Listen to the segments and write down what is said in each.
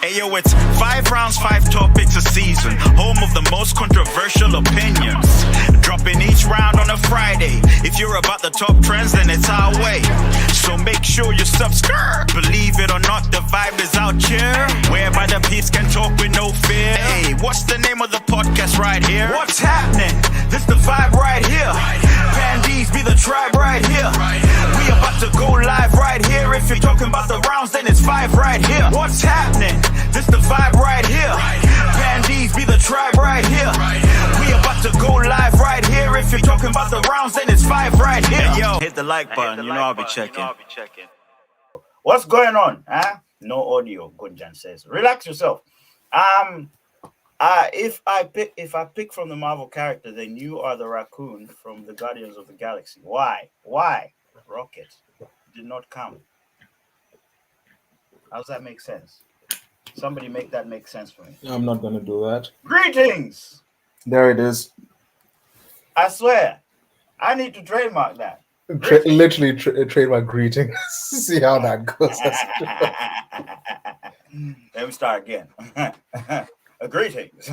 Ayo, it's 5 rounds, 5 topics a season. Home of the most controversial opinions. Dropping each round on a Friday. If you're about the top trends, then it's our way. So make sure you subscribe. Believe it or not, the vibe is out here. Whereby the peeps can talk with no fear. Hey, what's the name of the podcast right here? What's happening? This the vibe right here. Pandies be the tribe right here. We about to go live right here. If you're talking about the rounds, then it's 5 right here. What's happening? This the vibe right here. Pandies be the tribe right here. We about to go live right here. If you're talking about the rounds, then it's 5 right here. Hey, yo, hit the like button. You know I'll be checking. What's going on? Huh? No audio. Gunjan says. Relax yourself. If I pick from the Marvel character, then you are the raccoon from the Guardians of the Galaxy. Why? Rocket did not come. How does that make sense? Somebody make that make sense for me. I'm not gonna do that. Greetings. There it is. I swear, I need to trademark that. Literally trademark greetings. See how that goes. Let me start again. Greetings.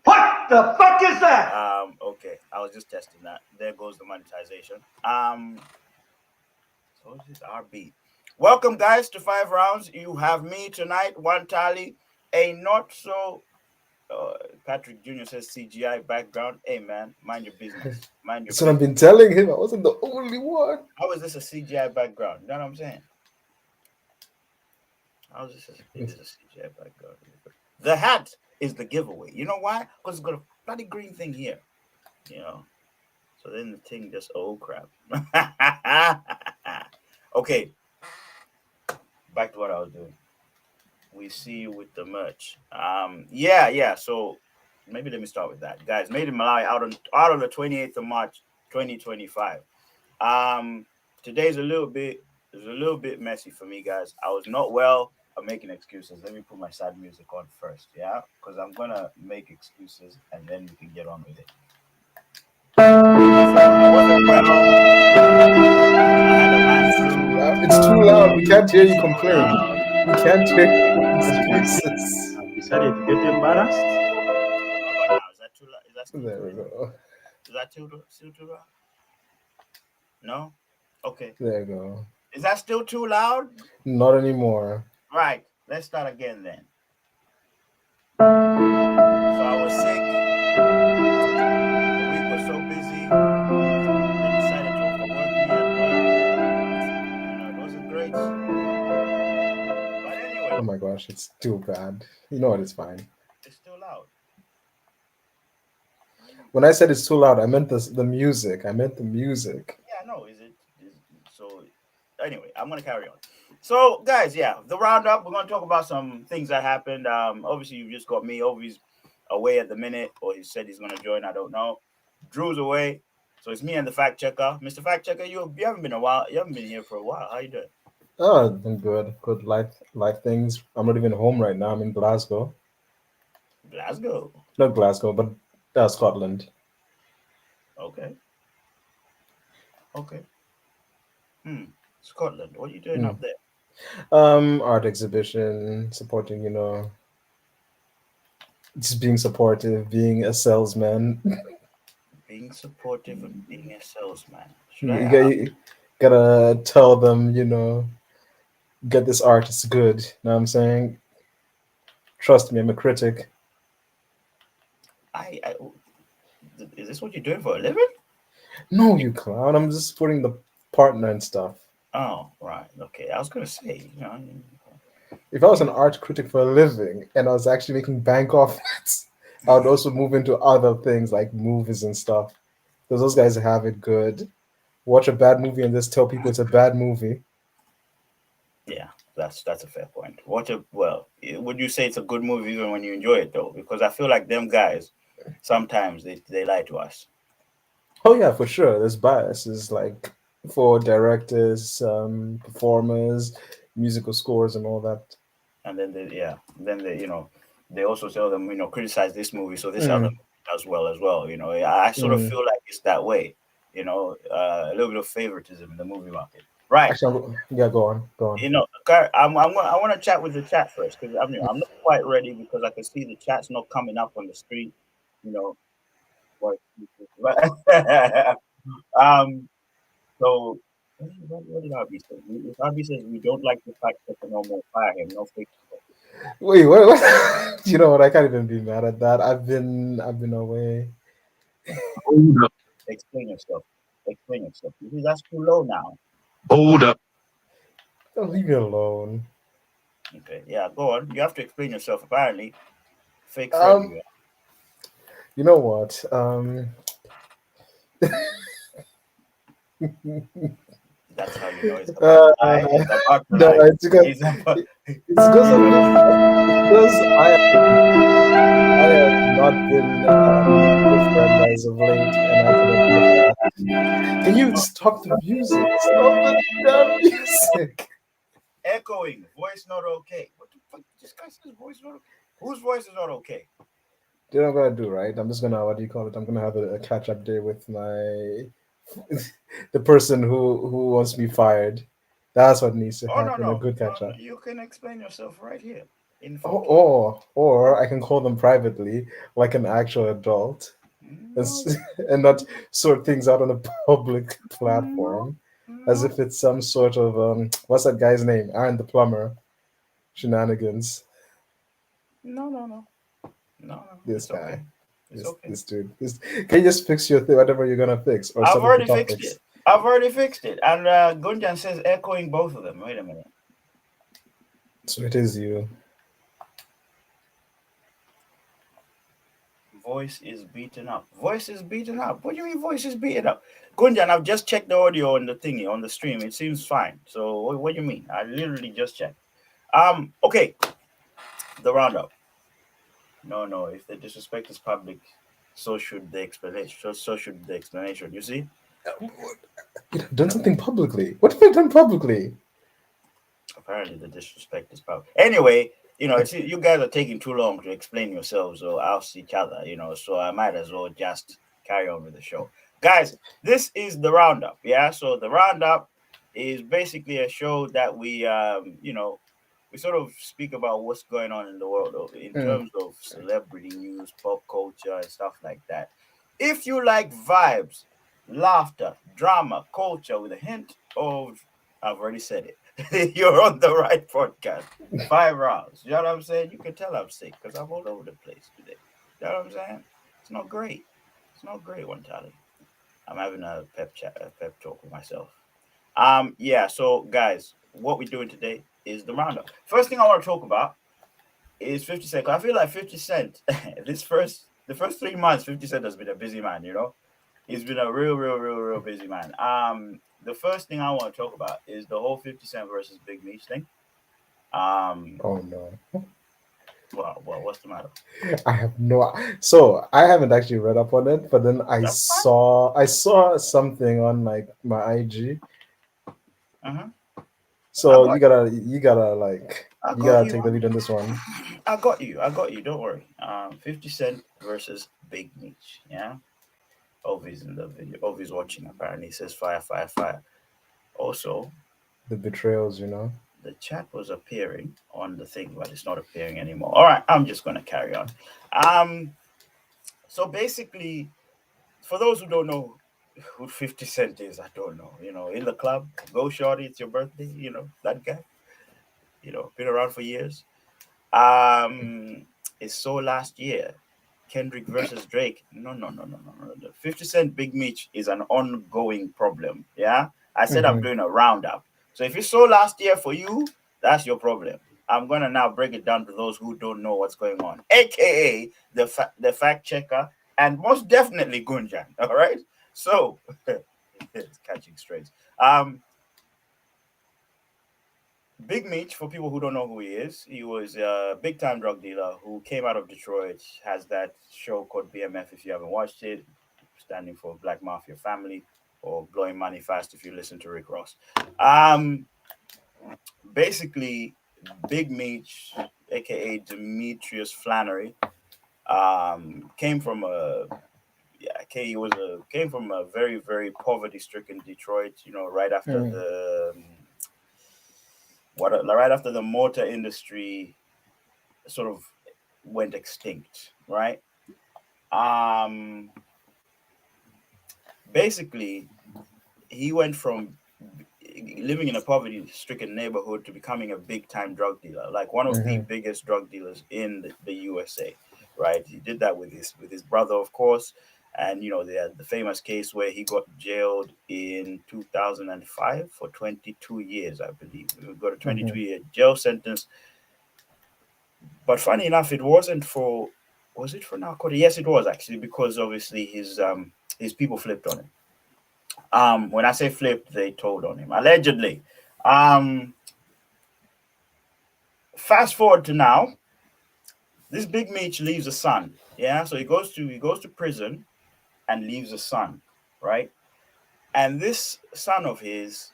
What the fuck is that? Okay, I was just testing that. There goes the monetization. So this is our beat. Welcome, guys, to 5 rounds. You have me tonight, one tally, a not so. Patrick Jr. says CGI background. Hey, man, mind your business. Mind your. That's what I've been telling him. I wasn't the only one. How is this a CGI background? You know what I'm saying? How is this a CGI background? The hat is the giveaway. You know why? Because it's got a bloody green thing here. You know. So then the thing just, oh crap. Okay. Back to what I was doing. We see you with the merch. Yeah. So maybe let me start with that, guys. Made in Malawi out on the 28th of March, 2025. Today's a little bit messy for me, guys. I was not well. I'm making excuses. Let me put my sad music on first, yeah, because I'm gonna make excuses and then we can get on with it. It's too loud. We can't hear you complain. We can't hear excuses. You said it. Get embarrassed. Is that too loud? Is that still There we go. Is that still too loud? No? Okay. There you go. Is that still too loud? Not anymore. Right. Let's start again then. So I was sick. The week was so busy. They decided to overwork me at work. It wasn't great. But anyway. Oh my gosh, it's too bad. You know what? It's fine. It's still loud. When I said it's too loud, I meant the music. I meant the music. Yeah, no. So anyway, I'm gonna carry on. So, guys, yeah, the roundup. We're gonna talk about some things that happened. Obviously, you just got me. Ovi's away at the minute, or he said he's gonna join. I don't know. Drew's away, so it's me and the fact checker. Mr. Fact Checker, you haven't been a while. You haven't been here for a while. How you doing? Oh, I've been good. Good life things. I'm not even home right now. I'm in Glasgow. Glasgow. Not Glasgow, but Scotland. Okay. Scotland. What are you doing up there? Art exhibition, supporting, just being supportive, being a salesman. Being supportive and being a salesman. You gotta tell them, get this art, it's good. You know what I'm saying? Trust me, I'm a critic. Is this what you're doing for a living? No, you clown. I'm just supporting the partner and stuff. Oh, right. Okay. I was going to say, If I was an art critic for a living and I was actually making bank off it, I would also move into other things like movies and stuff. Because those guys have it good. Watch a bad movie and just tell people it's a bad movie. Yeah. That's a fair point. Would you say it's a good movie even when you enjoy it though? Because I feel like them guys sometimes they lie to us. Oh yeah, for sure. There's biases like for directors, performers, musical scores, and all that. And then they also tell them, criticize this movie, so this other Mm, movie does well as well. I sort of mm. feel like it's that way. A little bit of favoritism in the movie market, right? Actually, yeah, go on, go on. I want to chat with the chat first because I'm not quite ready because I can see the chat's not coming up on the screen. You know, but so what did RB say? If RB says we don't like the fact that the normal fire him, no fake. Wait, what? You know what? I can't even be mad at that. I've been away. Hold up. Explain yourself. Explain yourself. You see, that's too low now. Hold up. Don't leave me alone. Okay, yeah, go on. You have to explain yourself. Apparently, fake friend Um, you are. you know what? That's how you know it's about to lie. It's about to no, lie. it's because It's about. it's because of it's because I have not been with friend as of late, and I can admit that. Can you stop the music? Stop the damn music. Echoing, voice not okay. What the fuck? This guy says voice not okay. Whose voice is not okay? You know what I'm gonna do, right? I'm just gonna, what do you call it? I'm gonna have a catch up day with my the person who wants me fired. That's what needs to Oh no happen. A no good no catch no! up. You can explain yourself right here in Oh, full. or I can call them privately, like an actual adult, and, No, and not sort things out on a public no, platform, as no, if it's some sort of what's that guy's name? Aaron the plumber shenanigans. no, no, no, no, no. This It's okay. guy, It's this okay. this dude. Can you just fix your thing, whatever you're gonna fix, or I've some of the already fixed topics? it. I've already fixed it. And Gunjan says echoing both of them. Wait a minute. So it is you. Voice is beaten up. Voice is beaten up. What do you mean voice is beaten up? Gunjan, I've just checked the audio on the thingy on the stream. It seems fine. So what do you mean? I literally just checked. Okay. The roundup. No. If the disrespect is public, so should the explanation. So should the explanation. You see? You've done something publicly. What have I done publicly? Apparently the disrespect is public. Anyway, it's you guys are taking too long to explain yourselves or oust each other, so I might as well just carry on with the show. Guys, this is the roundup, yeah. So the roundup is basically a show that we sort of speak about what's going on in the world in Mm. terms of celebrity news, pop culture, and stuff like that. If you like vibes, laughter, drama, culture with a hint of, I've already said it, you're on the right podcast. 5 rounds. You know what I'm saying? You can tell I'm sick because I'm all over the place today. You know what I'm saying? It's not great. It's not great, one Charlie. I'm having a pep talk with myself. Yeah, so guys, what we're doing today is the roundup. First thing I want to talk about is 50 Cent. 'Cause I feel like 50 Cent, the first 3 months, 50 Cent has been a busy man, He's been a real busy man. The first thing I want to talk about is the whole 50 Cent versus Big Meech thing. Oh no. Well, what's the matter? I have no. So I haven't actually read up on it, but then I That's fine. saw something on like my IG. Uh-huh. So I you gotta like you got gotta you. take the lead on this one. I got you. Don't worry. 50 Cent versus Big Meech. Yeah. Ovi's in the video. Ovi's watching apparently. He says fire, fire, fire. Also, The betrayals, the chat was appearing on the thing, but it's not appearing anymore. All right, I'm just gonna carry on. So basically, for those who don't know who 50 Cent is, I don't know. In the club, go shorty, it's your birthday. That guy. Been around for years. It's so last year. Kendrick versus Drake. No. 50 Cent Big Meech is an ongoing problem. Yeah. I said I'm Mm-hmm. doing a roundup. So if you saw last year for you, that's your problem. I'm gonna now break it down to those who don't know what's going on, aka the fact checker, and most definitely Gunjan. All right. So it's catching strays. Big Meech, for people who don't know who he was a big time drug dealer who came out of Detroit, has that show called BMF if you haven't watched it, standing for Black Mafia Family, or Blowing Money Fast if you listen to Rick Ross. Basically, Big Meech, aka Demetrius Flannery, came from a came from a very very poverty stricken Detroit. You know, right after the right after the motor industry sort of went extinct, right? Basically, he went from living in a poverty-stricken neighborhood to becoming a big-time drug dealer, like one of the biggest drug dealers in the USA, right? He did that with his brother, of course, and you know they had the famous case where he got jailed in 2005 for 22 years, I believe. He got a 22-year jail sentence. But funny enough, it wasn't for, was it for narcotics? Yes, it was actually, because obviously his people flipped on him. When I say flipped, they told on him allegedly. Fast forward to now, this Big Meech leaves a son. Yeah, so he goes to prison and leaves a son, right? And this son of his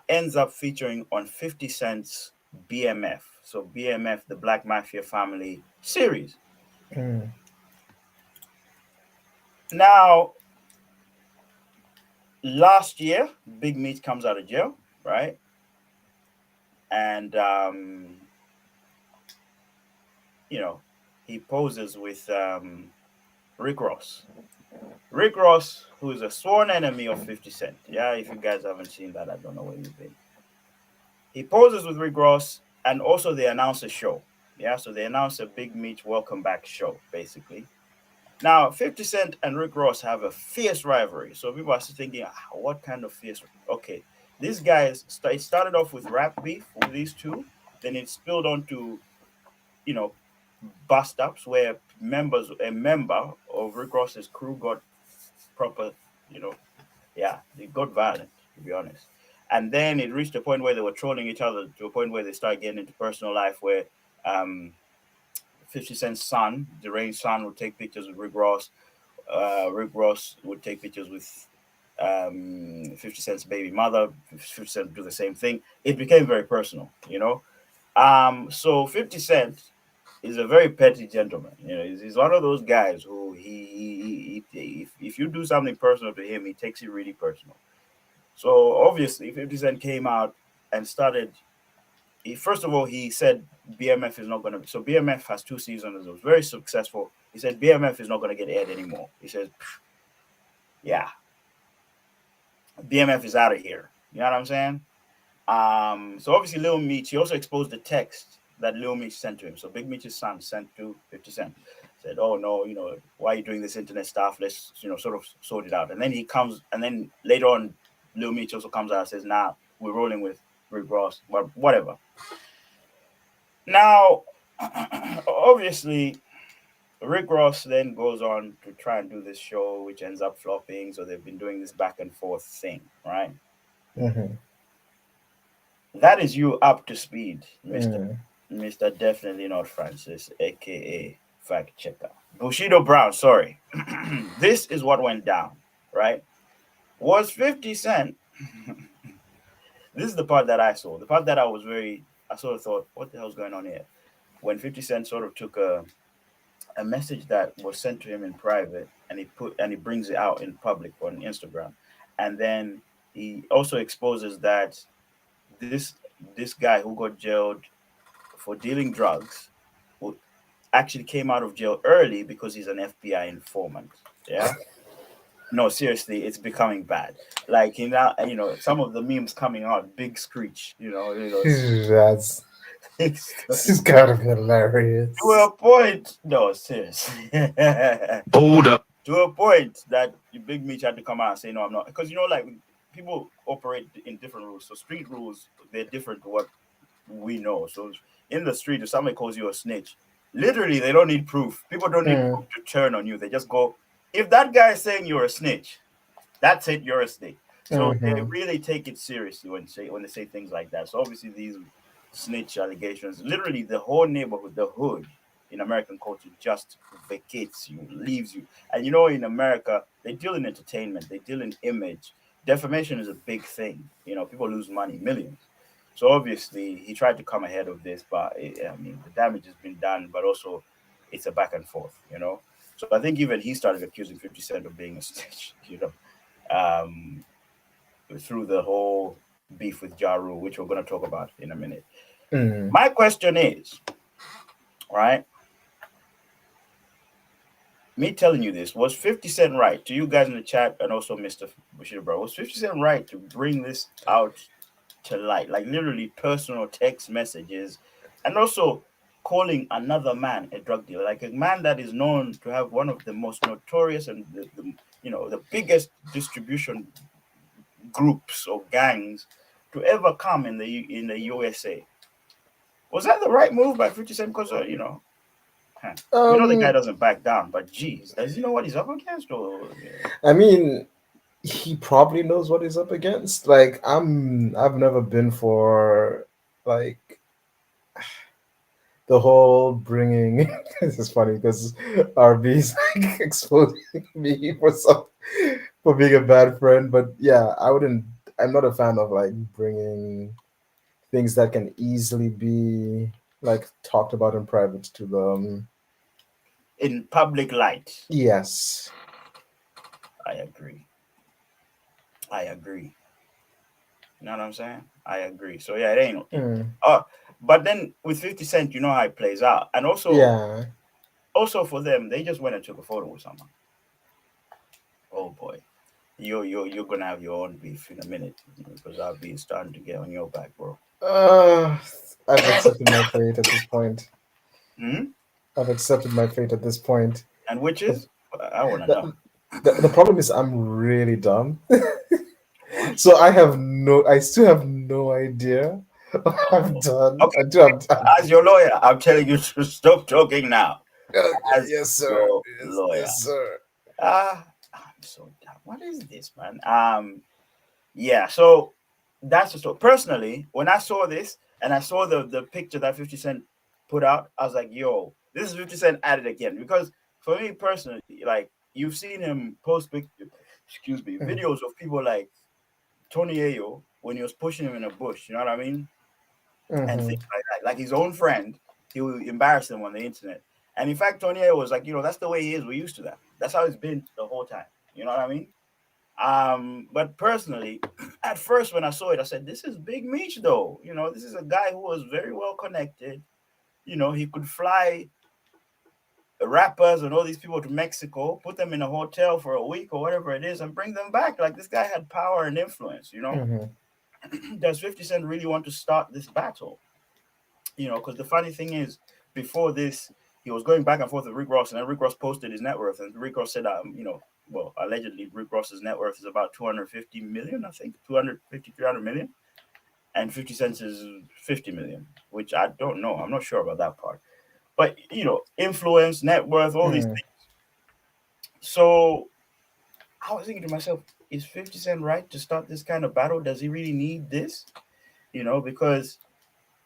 ends up featuring on 50 Cent's BMF. So BMF, the Black Mafia Family series. Now, last year, Big Meech comes out of jail, right? And you know, he poses with Rick Ross. Rick Ross, who is a sworn enemy of 50 Cent. Yeah, if you guys haven't seen that, I don't know where you've been. He poses with Rick Ross, and also they announce a show. Yeah, so they announce a Big Meech Welcome Back show, basically. Now, 50 Cent and Rick Ross have a fierce rivalry. So people are thinking, what kind of fierce? Okay, these guys started off with rap beef with these two. Then it spilled onto, you know, bust ups where a member of Rick Ross's crew got proper, you know, it got violent, to be honest. And then it reached a point where they were trolling each other to a point where they started getting into personal life where 50 Cent's son, deranged son, would take pictures with Rick Ross. Rick Ross would take pictures with 50 Cent's baby mother. 50 Cent would do the same thing. It became very personal, you know. So 50 Cent is a very petty gentleman. You know, he's one of those guys who if you do something personal to him, he takes it really personal. So obviously, 50 Cent came out and started. First of all, he said BMF is not going to. So BMF has 2 seasons. It was very successful. He said BMF is not going to get aired anymore. He says, yeah, BMF is out of here. You know what I'm saying? So obviously, Lil Meech, he also exposed the text that Lil Meech sent to him. So Big Meech's son sent to 50 Cent. Said, oh no, you know, why are you doing this internet stuff? Let's, you know, sort of sort it out. And then he comes, and then later on, Lil Meech also comes out and says, nah, we're rolling with Rick Ross, but whatever. Now, obviously, Rick Ross then goes on to try and do this show, which ends up flopping. So they've been doing this back and forth thing, right? That is you up to speed, Mr. Definitely Not Francis, aka Fact Checker. Bushido Brown, sorry. This is what went down, right? Was 50 Cent. This is the part that I saw. The part that I sort of thought, what the hell's going on here? When 50 Cent sort of took a message that was sent to him in private and he brings it out in public on Instagram. And then he also exposes that this guy who got jailed for dealing drugs who actually came out of jail early because he's an FBI informant. Yeah. No, seriously, it's becoming bad. Like, you know, some of the memes coming out, big screech, That's it's gotta be hilarious. To a point, no, seriously. Hold up. To a point that Big Meech had to come out and say, no, I'm not. Because, you know, like, people operate in different rules. So street rules, they're different to what we know. So in the street, if somebody calls you a snitch, literally, they don't need proof. People don't need proof to turn on you. They just go, if that guy is saying you're a snitch, that's it, you're a snitch. So they Mhm. really take it seriously when they say things like that. So obviously these snitch allegations, literally the whole neighborhood, the hood in American culture just vacates you, leaves you. And you know, in America, they deal in entertainment, they deal in image. Defamation is a big thing. You know, people lose money, millions. So obviously he tried to come ahead of this, but I mean the damage has been done, but also it's a back and forth, you know. So I think even he started accusing 50 Cent of being a snitch, you know, um, through the whole beef with Ja Rule, which we're going to talk about in a minute. Mm. My question is, right? Me telling you this, was 50 Cent right to you guys in the chat and also Mr. Bashir, bro? Was 50 Cent right to bring this out to light? Like literally personal text messages and also calling another man a drug dealer, like a man that is known to have one of the most notorious and the biggest distribution groups or gangs to ever come in the USA. Was that the right move by 50 Cent? Because we know the guy Um, doesn't back down, but geez, does he know what he's up against? Or yeah. I mean, he probably knows what he's up against. Like, I've never been for like the whole bringing. This is funny because RB's like exposing me for being a bad friend. But yeah, I wouldn't. I'm not a fan of like bringing things that can easily be like talked about in private to them. In public light? Yes. I agree. I agree. You know what I'm saying? I agree. So yeah, it ain't. Mm. But then with 50 Cent, you know how it plays out, and Yeah. also for them, they just went and took a photo with someone. Oh boy, you're gonna have your own beef in a minute because I'll be starting to get on your back, bro. Uh, I've accepted my fate at this point. Hmm? I've accepted my fate at this point. And which The, is, I want to know. the problem is I'm really dumb. What? So I still have no idea what I've done Okay, until I'm as your lawyer, I'm telling you to stop talking now. okay, As yes, sir. your Yes, lawyer. yes, sir. I'm so dumb. What is this, man? Yeah. So that's just so. Personally, when I saw this and I saw the picture that 50 Cent put out, I was like, "Yo, this is 50 Cent at it again." Because for me personally, like you've seen him post, excuse me, Mm, videos of people like Tony Ayo when he was pushing him in a bush. You know what I mean? And mhm, things like that. Like his own friend, he will embarrass him on the internet. And in fact, Tony Ayo was like, that's the way he is. We're used to that. That's how it's been the whole time. You know what I mean? But personally, at first when I saw it, I said, "This is Big Meech, though. This is a guy who was very well connected. He could fly rappers and all these people to Mexico, put them in a hotel for a week or whatever it is, and bring them back. Like this guy had power and influence. mhm, Does 50 Cent really want to start this battle? Because the funny thing is, before this, he was going back and forth with Rick Ross, and then Rick Ross posted his net worth, and Rick Ross said, well, allegedly, Rick Ross's net worth is about 250 million, I think, 250, 300 million, and 50 cents is 50 million, which I don't know. I'm not sure about that part. But, influence, net worth, all these mm, things. So I was thinking to myself, is 50 Cent right to start this kind of battle? Does he really need this? Because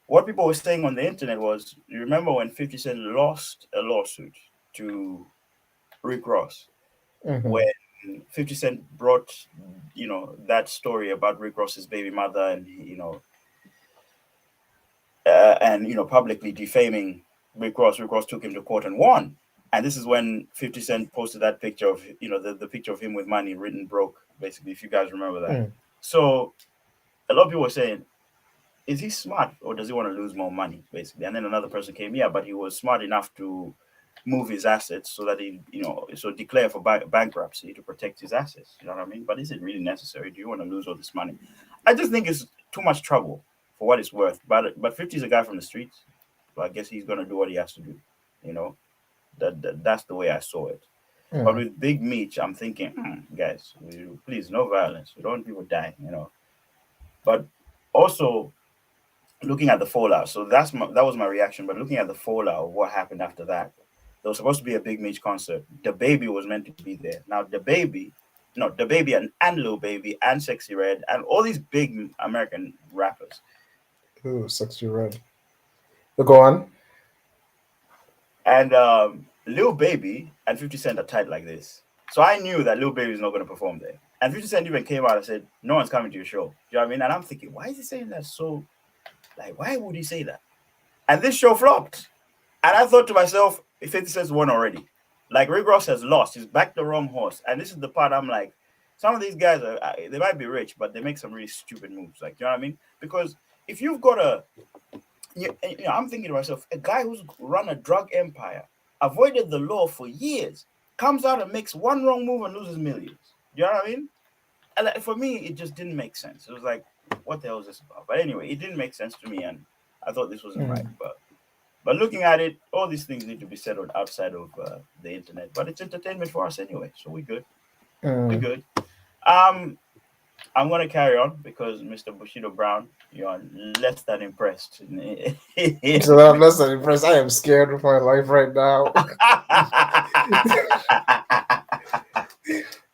what people were saying on the internet was, you remember when 50 Cent lost a lawsuit to Rick Ross, mhm, when 50 Cent brought, that story about Rick Ross's baby mother and, publicly defaming Rick Ross. Rick Ross took him to court and won. And this is when 50 Cent posted that picture of, the picture of him with money written broke, basically, if you guys remember that. mm, So a lot of people were saying, is he smart or does he want to lose more money, basically? And then another person came, yeah, but he was smart enough to move his assets so that he, so declare for bankruptcy to protect his assets. You know what I mean? But is it really necessary? Do you want to lose all this money? I just think it's too much trouble for what it's worth. But 50 is a guy from the streets, so I guess he's gonna do what he has to do. You know, that's the way I saw it. But mm, with Big Meech, I'm thinking, guys, please, no violence. We don't want people dying. But also looking at the fallout. So that was my reaction. But looking at the fallout of what happened after that, there was supposed to be a Big Meech concert. The baby was meant to be there. Now the baby No, the baby and Lil Baby and Sexy Red and all these big American rappers. Ooh, Sexy Red. Go on. And Lil Baby and 50 Cent are tight like this. So I knew that Lil Baby is not going to perform there. And 50 Cent even came out and said, no one's coming to your show. You know what I mean? And I'm thinking, why is he saying that so? Like, why would he say that? And this show flopped. And I thought to myself, 50 Cent's won already. Like, Rick Ross has lost. He's backed the wrong horse. And this is the part I'm like, some of these guys, they might be rich, but they make some really stupid moves. Like, you know what I mean? Because if you've got I'm thinking to myself, a guy who's run a drug empire, avoided the law for years, comes out and makes one wrong move and loses millions. You know what I mean? And for me, it just didn't make sense. It was like, what the hell is this about? But anyway, it didn't make sense to me, and I thought this wasn't right. But looking at it, all these things need to be settled outside of the internet. But it's entertainment for us anyway, so we're good. We're good. I'm going to carry on because Mr. Bushido Brown, you're less than impressed. So I'm less than impressed. I am scared of my life right now.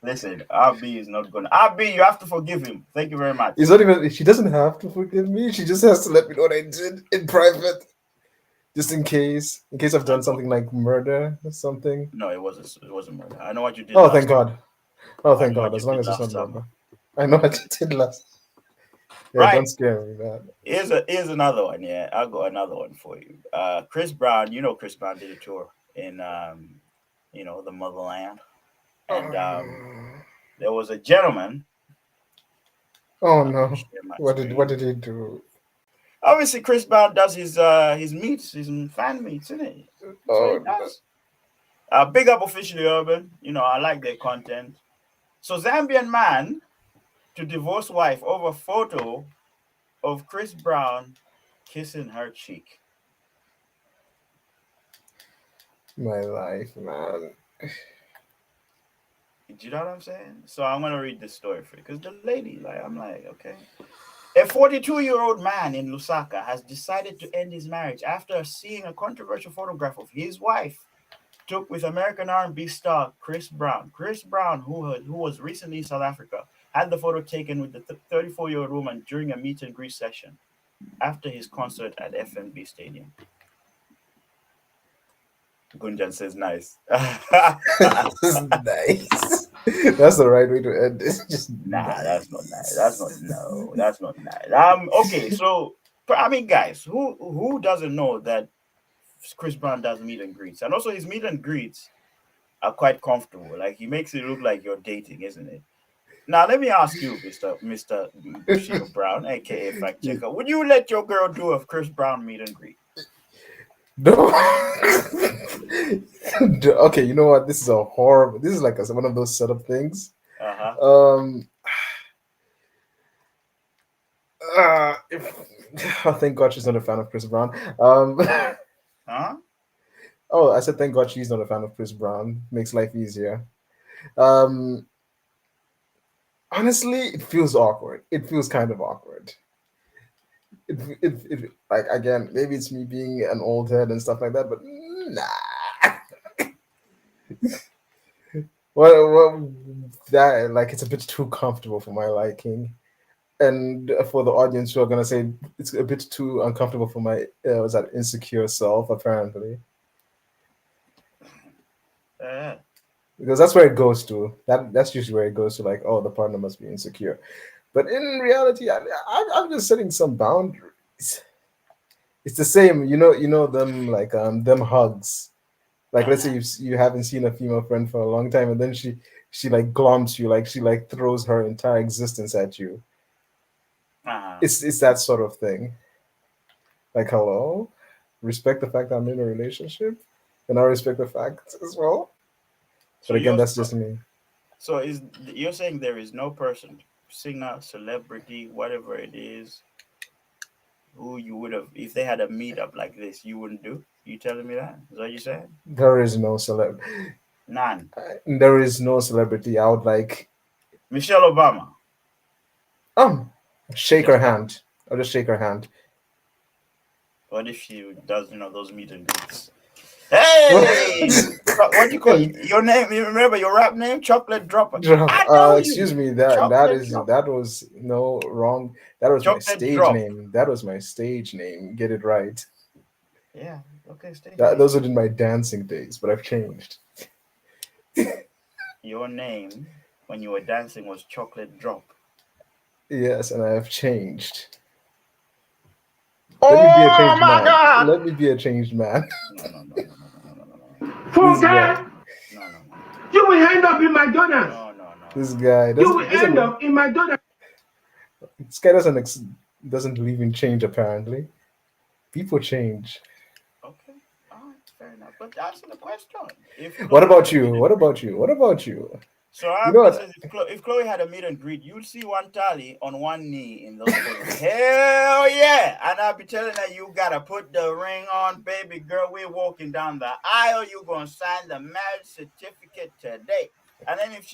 Listen, RB is not going to. RB, you have to forgive him. Thank you very much. It's not even. She doesn't have to forgive me. She just has to let me know what I did in private, just in case I've done something like murder or something. No, it wasn't murder. I know what you did. Oh, thank God. Oh, thank God. As long as it's not murder. I know what you did last. Yeah, right. Don't scare me, man. Here's another one. Yeah, I'll go another one for you. Chris Brown. You know, Chris Brown did a tour in the motherland. And there was a gentleman. Oh no! What did he do? Obviously, Chris Brown does his meets, his fan meets, isn't it? So he does. Big up Officially Urban. You know, I like their content. So Zambian man to divorce wife over photo of Chris Brown kissing her cheek. My life, man. Do you know what I'm saying? So I'm gonna read this story for you because the lady, I'm like, okay. A 42-year-old man in Lusaka has decided to end his marriage after seeing a controversial photograph of his wife took with American R&B star Chris Brown. Chris Brown, who was recently in South Africa, had the photo taken with the 34-year-old woman during a meet and greet session after his concert at FNB Stadium. Gunjan says nice. Nice. That's the right way to end this. Just nice. That's not nice. That's not nice. Okay, so I mean, guys, who doesn't know that Chris Brown does meet and greets, and also his meet and greets are quite comfortable. Like he makes it look like you're dating, isn't it? Now let me ask you, Mr. Bushido Brown, aka Fact Checker, would you let your girl do a Chris Brown meet and greet? No. Okay, you know what? This is a horrible. This is like one of those setup things. Thank God she's not a fan of Chris Brown. Huh? Oh, I said thank God she's not a fan of Chris Brown. Makes life easier. Honestly, it feels awkward. It feels kind of awkward. It like again, maybe it's me being an old head and stuff like that, but nah. Well, that like it's a bit too comfortable for my liking, and for the audience who are gonna say it's a bit too uncomfortable for my was that insecure self apparently. Because that's where it goes to. That's usually where it goes to. Like, oh, the partner must be insecure. But in reality, I'm just setting some boundaries. It's the same, you know them like them hugs. Like let's say you haven't seen a female friend for a long time, and then she like gloms you, like she like throws her entire existence at you. It's that sort of thing. Like, hello, respect the fact that I'm in a relationship, and I respect the fact as well. But again, that's just me. So you're saying there is no person, singer, celebrity, whatever it is, who you would have, if they had a meetup like this, you wouldn't do? You telling me that? Is that what you're saying? There is no None. There is no celebrity I would like. Michelle Obama. Shake her hand. I'll just shake her hand. What if she does, those meet and greets? Hey, what do you call your name? You remember your rap name? Chocolate Dropper. Drop. I know Excuse you. me. Chocolate Dropper. That was no wrong. That was my Chocolate stage Drop. name. That was my stage name. Get it right. Yeah. Okay. Stage name. Those were in my dancing days, but I've changed. Your name when you were dancing was Chocolate Drop. Yes, and I have changed. Let me be a Oh changed my man. God! Let me be a changed man. No. This guy. Funke, No. you will end up in McDonald's. This guy You will end doesn't. up in McDonald's. This guy doesn't believe in change. Apparently, people change. Okay. All right. Fair enough. But answer the question. If What Chloe had about a you? meet and What greet. about you? What about you? So You know Abby what? says if Chloe had a meet and greet, you'd see one Tally on one knee in those photos. Hell yeah! And I'll be telling her you gotta put the ring on, baby girl. We're walking down the aisle. You're gonna sign the marriage certificate today. And then if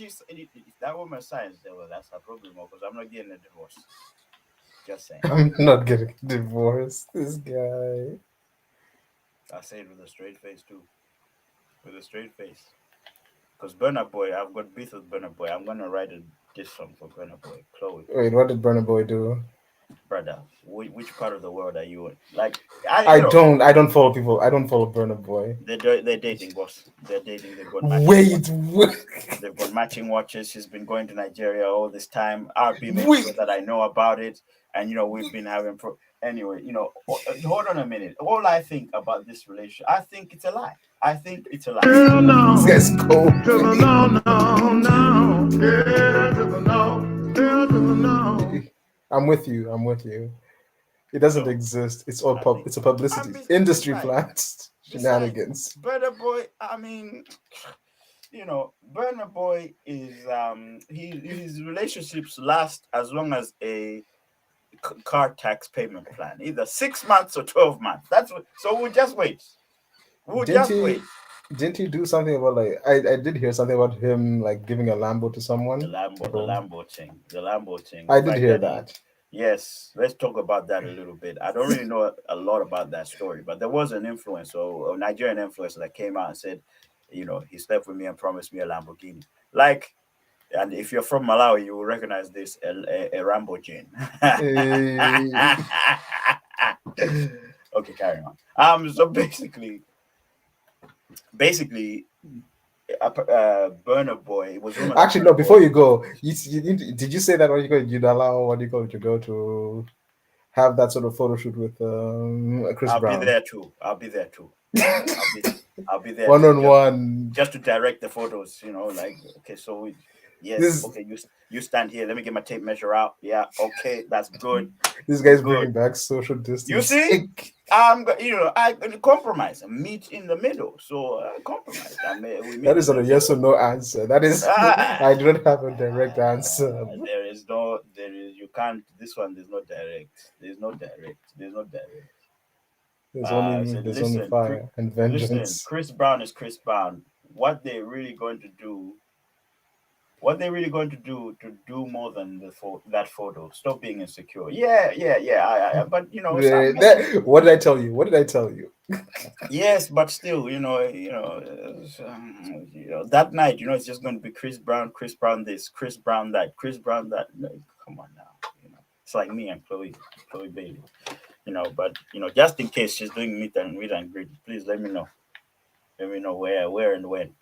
that woman signs, then well, that's her problem because I'm not getting a divorce. Just saying. I'm not getting divorced. This guy. I say it with a straight face too. With a straight face. Because Burna Boy, I've got beef with Burna Boy. I'm gonna write a diss song for Burna Boy. Chloe. Wait, what did Burna Boy do? Brother, which part of the world are you in? Like, I don't follow people. I don't follow Burna Boy. they're dating, boss. They're dating. They've got matching Wait, watches. wait, They've got matching watches. She's been going to Nigeria all this time. RB made wait. sure that I know about it, and we've been having anyway. Hold on a minute. All I think about this relationship, I think it's a lie. I think it's a lie. This guy's cold. I'm with you. I'm with you. It doesn't So exist. It's all I think, it's a publicity industry plant besides, shenanigans. Burna Boy. I mean, Burna Boy is his relationships last as long as a car tax payment plan, either 6 months or 12 months. That's what. So we'll just wait. We'll Didn't just he? wait. Didn't he do something about like I did hear something about him like giving a Lambo to The someone? Lambo, the People. Lambo thing. The I did fact hear that he, that. yes, let's talk about that a little bit. I don't really know a lot about that story, but there was an influencer, or a Nigerian influencer, that came out and said, he slept with me and promised me a Lamborghini. Like, and if you're from Malawi, you will recognize this a Rambo gin. Eh, Okay, carry on. So basically, Burner Boy. It was rumored that Actually, no. Burner Before Boy. you go, did you say that you'd allow to go to have that sort of photo shoot with Chris I'll be Brown there too. I'll be there too. I'll be there one too. on one? Just to direct the photos. Like, okay, so yes, This okay, you stand here. Let me get my tape measure out. Yeah, okay, that's good. this We're guy's good. bringing back social You see, distancing. I compromise and meet in the middle. So compromise. We That meet is in not the a yes or middle. no answer. That is, Ah, I do not have a direct answer. you can't. This one, there's no direct. There's no direct. So There's only fire and listen, vengeance. Chris Brown is Chris Brown. What they really going to do? What they really going to do more than that photo? Stop being insecure. Yeah. But some men. What did I tell you? What did I tell you? Yes, but still, that night, it's just going to be Chris Brown this, Chris Brown that, Chris Brown that. No, come on now, it's like me and Chloe Bailey, But just in case she's doing meet and greet, please let me know. Let me know where and when.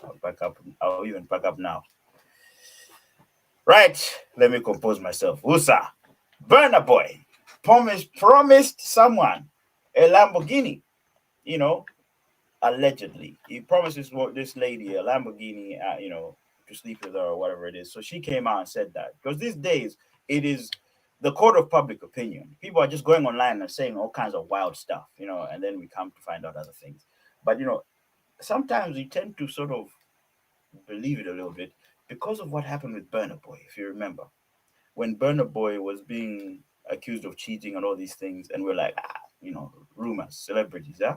I'll back up. I'll even pack up now. Right. Let me compose myself. Usa, Burna Boy, promised someone a Lamborghini. You know, allegedly he promises this lady a Lamborghini, to sleep with her or whatever it is. So she came out and said that because these days it is the court of public opinion. People are just going online and saying all kinds of wild stuff, and then we come to find out other things. But sometimes we tend to sort of believe it a little bit because of what happened with Burna Boy. If you remember, when Burna Boy was being accused of cheating and all these things, and we're like, rumors, celebrities, yeah.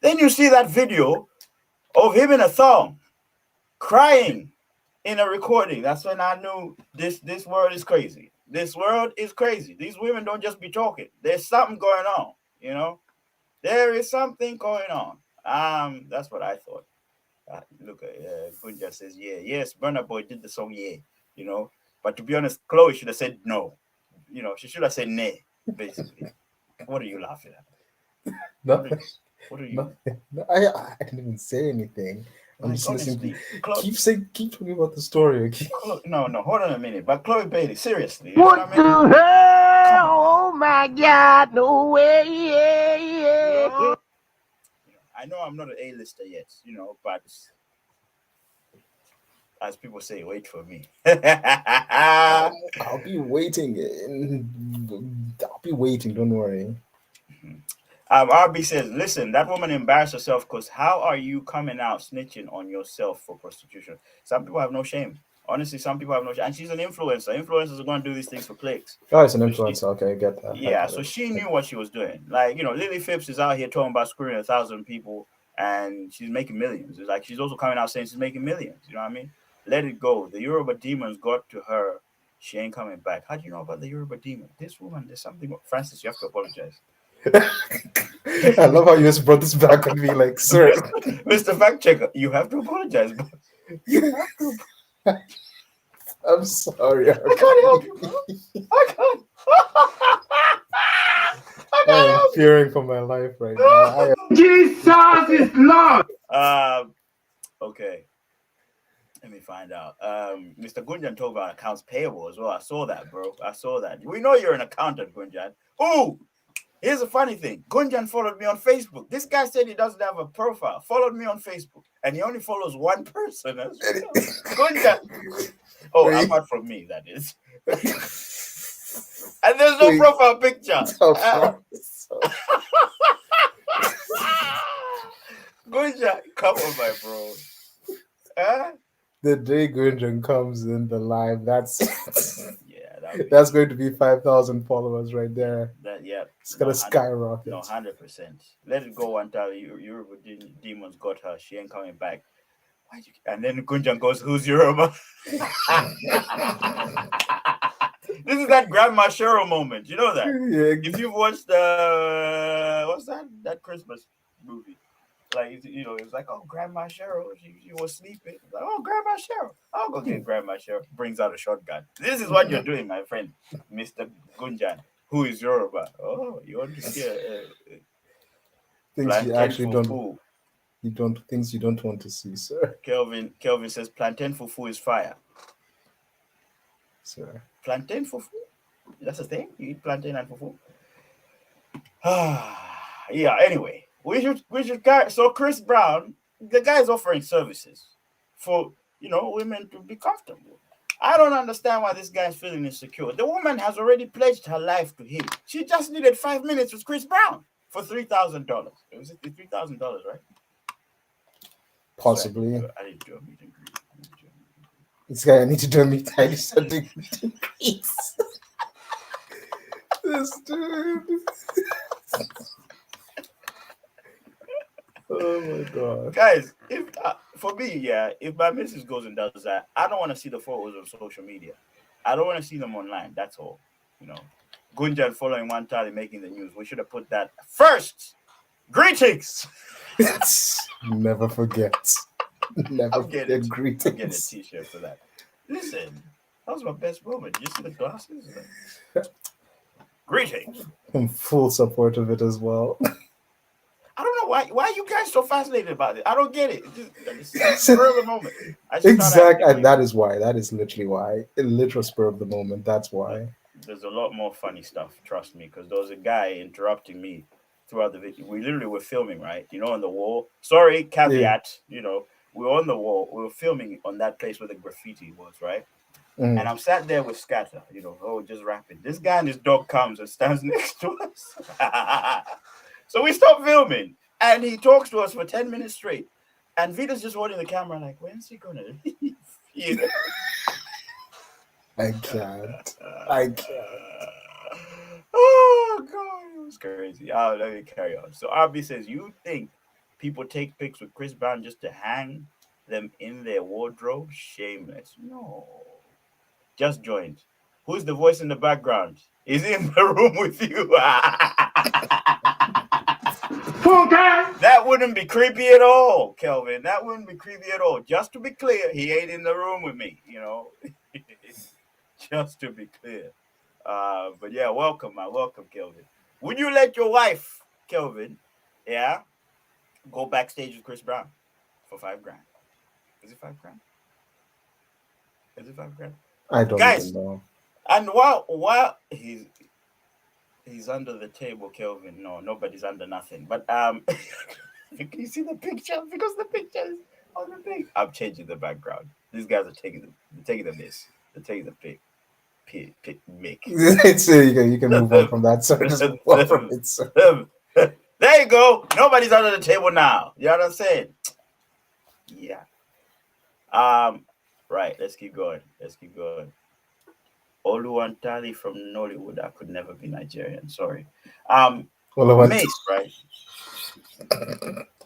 Then you see that video of him in a thong, crying in a recording. That's when I knew this world is crazy. This world is crazy. These women don't just be talking. There's something going on, There is something going on. That's what I thought. Look, Gunja says, yeah, yes, Burna Boy did the song, yeah, you know. But to be honest, Chloe should have said no. You know, she should have said nay, basically. What are you laughing at? Nothing. What are you? Nothing. No, I didn't even say anything. I'm Like, just listening. honestly, Keep talking about the story. Okay? No, hold on a minute. But Chloe Bailey, seriously, What the Come hell? on. Oh my God! No way! Yeah. I know I'm not an A-lister yet, you know, but as people say, wait for me. I'll be waiting. I'll be waiting. Don't worry. RB says, listen, that woman embarrassed herself because how are you coming out snitching on yourself for prostitution? Some people have no shame. Honestly, some people have no shame. And she's an influencer. Influencers are going to do these things for clicks. Oh, it's an So influencer. Okay, I get that. yeah, I get so it. she knew what she was doing. Like, you know, Lily Phipps is out here talking about screwing 1,000 people and she's making millions. It's like she's also coming out saying she's making millions. You know what I mean? Let it go. The Yoruba demons got to her. She ain't coming back. How do you know about the Yoruba demon? This woman, there's something. Francis, you have to apologize. I love how you just brought this back on me, like, sir. Mr. Fact Checker, you have to apologize. Bro. You have to. I'm sorry. I can't help you, bro. I can't. I I can't am help you. fearing for my life right now. Jesus is Lord. Okay. Let me find out. Mr. Gunjan told about accounts payable as well. I saw that, bro. I saw that. We know you're an accountant, Gunjan. Oh, here's a funny thing. Gunjan followed me on Facebook. This guy said he doesn't have a profile. Followed me on Facebook. And he only follows one person. Gunjan. Oh, apart from me, that is. And there's no profile picture. Gunjan, come on, my bro. The day Gunjan comes in the live, that's yeah, that's going to be 5,000 followers right there. It's gonna skyrocket. No, 100%. Let it go until Yoruba demons got her. She ain't coming back. And then Gunjan goes, "Who's Yoruba?" This is that Grandma Cheryl moment. You know that? Yeah. If you've watched what's that Christmas movie? Like, you know, it was like, oh, Grandma Cheryl, she was sleeping. Like, oh, Grandma Cheryl, I'll go get Grandma Cheryl. Brings out a shotgun. This is what you're doing, my friend, Mr. Gunjan, who is Yoruba. Oh, you want to see things you actually don't things you don't want to see, sir. Kelvin says plantain fufu is fire. Sir. Plantain fufu? That's a thing? You eat plantain and fufu? Yeah, anyway. We should carry. So Chris Brown, the guy is offering services for, you know, women to be comfortable. I don't understand why this guy is feeling insecure. The woman has already pledged her life to him. She just needed 5 minutes with Chris Brown for $3,000. Was it $3,000, right? Possibly. I didn't do a meet and greet. This guy, I need to do a meet and greet. This dude. Oh my god, guys! If for me, yeah, if my missus goes and does that, I don't want to see the photos on social media. I don't want to see them online. That's all. You know, Gunjan following one tally making the news. We should have put that first. Greetings. Never forget. Never forget greetings. I'm getting a T-shirt for that. Listen, that was my best moment. You see the glasses? Greetings. I'm full support of it as well. I don't know why are you guys so fascinated about it? I don't get it. It's just spur of the moment. Exactly, and that is why. That is literally why. A literal spur of the moment. That's why. There's a lot more funny stuff. Trust me, because there was a guy interrupting me throughout the video. We literally were filming, right? You know, on the wall. Sorry, caveat. Yeah. You know, we were on the wall. We were filming on that place where the graffiti was, right? And I'm sat there with Scatter. You know, just rapping. This guy and his dog comes and stands next to us. So we stopped filming, and he talks to us for 10 minutes straight. And Vita's just holding the camera like, when's he going to leave? You know? I can't. Oh, God, it was crazy. Oh, let me carry on. So RB says, you think people take pics with Chris Brown just to hang them in their wardrobe? Shameless. No. Just joined. Who's the voice in the background? Is he in the room with you? That wouldn't be creepy at all, Kelvin. That wouldn't be creepy at all. Just to be clear, he ain't in the room with me, you know. Just to be clear. But yeah, welcome, man. Welcome, Kelvin. Would you let your wife, Kelvin, yeah, go backstage with Chris Brown for $5,000? Is it $5,000? Is it $5,000? I don't Guys, even know. and while he's under the table, Kelvin. No, nobody's under nothing. But you see the picture? Because the picture is on the thing. I'm changing the background. These guys are taking the miss. They're taking the pick. Mick. It's, you can move on from that, sir. Just move on from it, sir. There you go. Nobody's under the table now. You know what I'm saying? Yeah. Right. Let's keep going. Oluwantali from Nollywood. I could never be Nigerian. Sorry. Mace, right?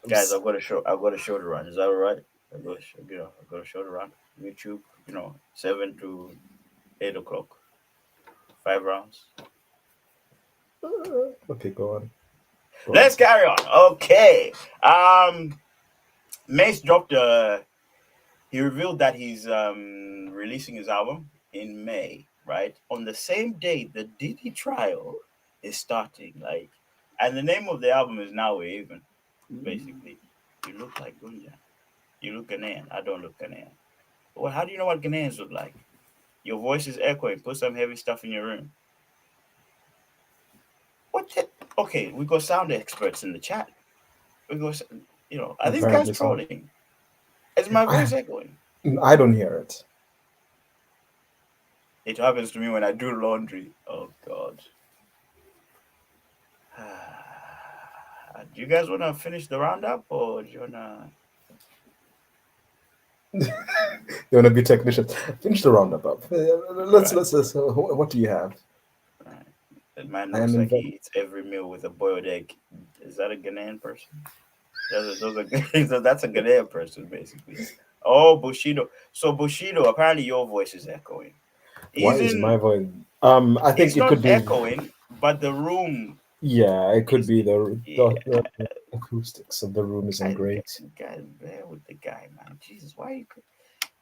Guys, I've got a show to run. Is that all right? I've got a show to run. YouTube, 7 to 8 o'clock. 5 rounds. Okay, go on. Let's carry on. Okay. Mace dropped he revealed that he's releasing his album in May, right? On the same day the Diddy trial is starting, and the name of the album is Now We're Even. Basically, you look like Gunja. You look Ghanaian. I don't look Ghanaian. Well, how do you know what Ghanaians look like? Your voice is echoing. Put some heavy stuff in your room. Okay, we got sound experts in the chat. We go, are these guys trolling? Is my voice echoing? I don't hear it. It happens to me when I do laundry. Oh, God. Do you guys want to finish the roundup, or do you want to... You want to be technician? Finish the roundup up. Let's. What do you have? Right. That man looks like he eats every meal with a boiled egg. Is that a Ghanaian person? That's a Ghanaian person, basically. Oh, Bushido. So Bushido, apparently your voice is echoing. Why is my voice? I think it could be echoing, but the room. Yeah, it could be the acoustics of the room isn't great. Guys, bear with the guy, man. Jesus, why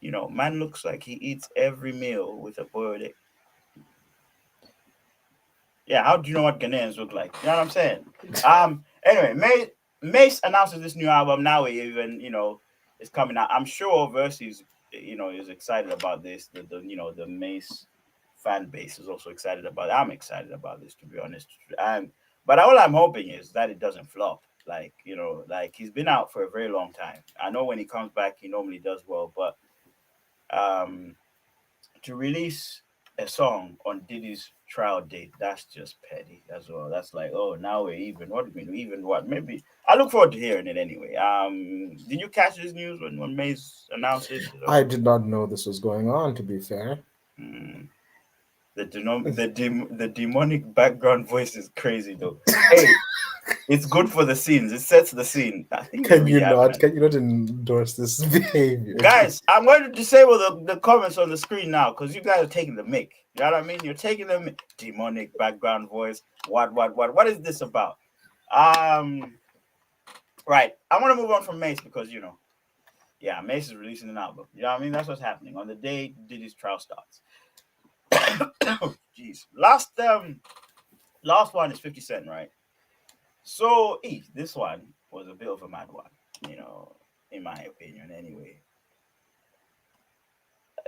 man looks like he eats every meal with a boiled egg. Yeah, how do you know what Ghanaians look like? You know what I'm saying? Anyway, Mace announces this new album. Now he even, it's coming out. I'm sure Versus, is excited about this. The Mace fan base is also excited about it. I'm excited about this, to be honest. But all I'm hoping is that it doesn't flop. He's been out for a very long time. I know when he comes back, he normally does well, but to release a song on Diddy's trial date, that's just petty as well. That's like, oh, now we're even. What do you mean? Even what? Maybe I look forward to hearing it anyway. Did you catch this news when Mace announced it? I did not know this was going on, to be fair. The demonic background voice is crazy though. Hey, it's good for the scenes. It sets the scene. I think Can you not endorse this behavior? Guys, I'm going to disable the comments on the screen now because you guys are taking the mic. You know what I mean? You're taking the mic. Demonic background voice. What is this about? Right. I want to move on from Mace because Mace is releasing an album. You know what I mean? That's what's happening on the day Diddy's trial starts. Jeez. Last one is 50 Cent, right? So this one was a bit of a mad one, in my opinion anyway.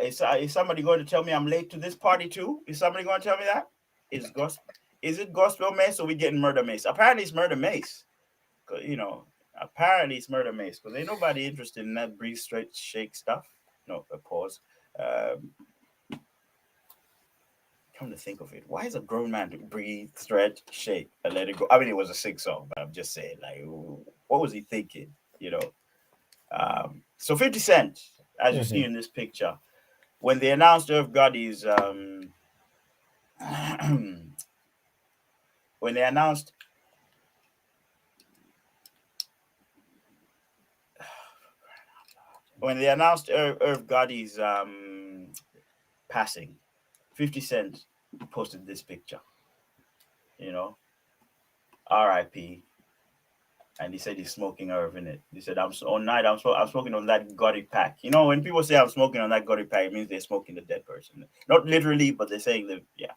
Is somebody going to tell me I'm late to this party too? Is somebody going to tell me that? Is it gospel Mace or we getting murder Mace? Apparently it's murder Mace. Apparently it's murder Mace because ain't nobody interested in that breathe straight shake stuff. No, a pause. Come to think of it, why is a grown man to breathe, stretch, shake, and let it go? I mean, it was a sick song, but I'm just saying, what was he thinking? So 50 Cent, as you see in this picture, when they announced Irv Gotti's, when they announced Irv Gotti's passing, 50 Cent posted this picture, R.I.P. and he said he's smoking herb in it. He said, I'm smoking on that Gotti pack. You know, when people say I'm smoking on that Gotti pack, it means they're smoking the dead person. Not literally, but they're saying that, yeah.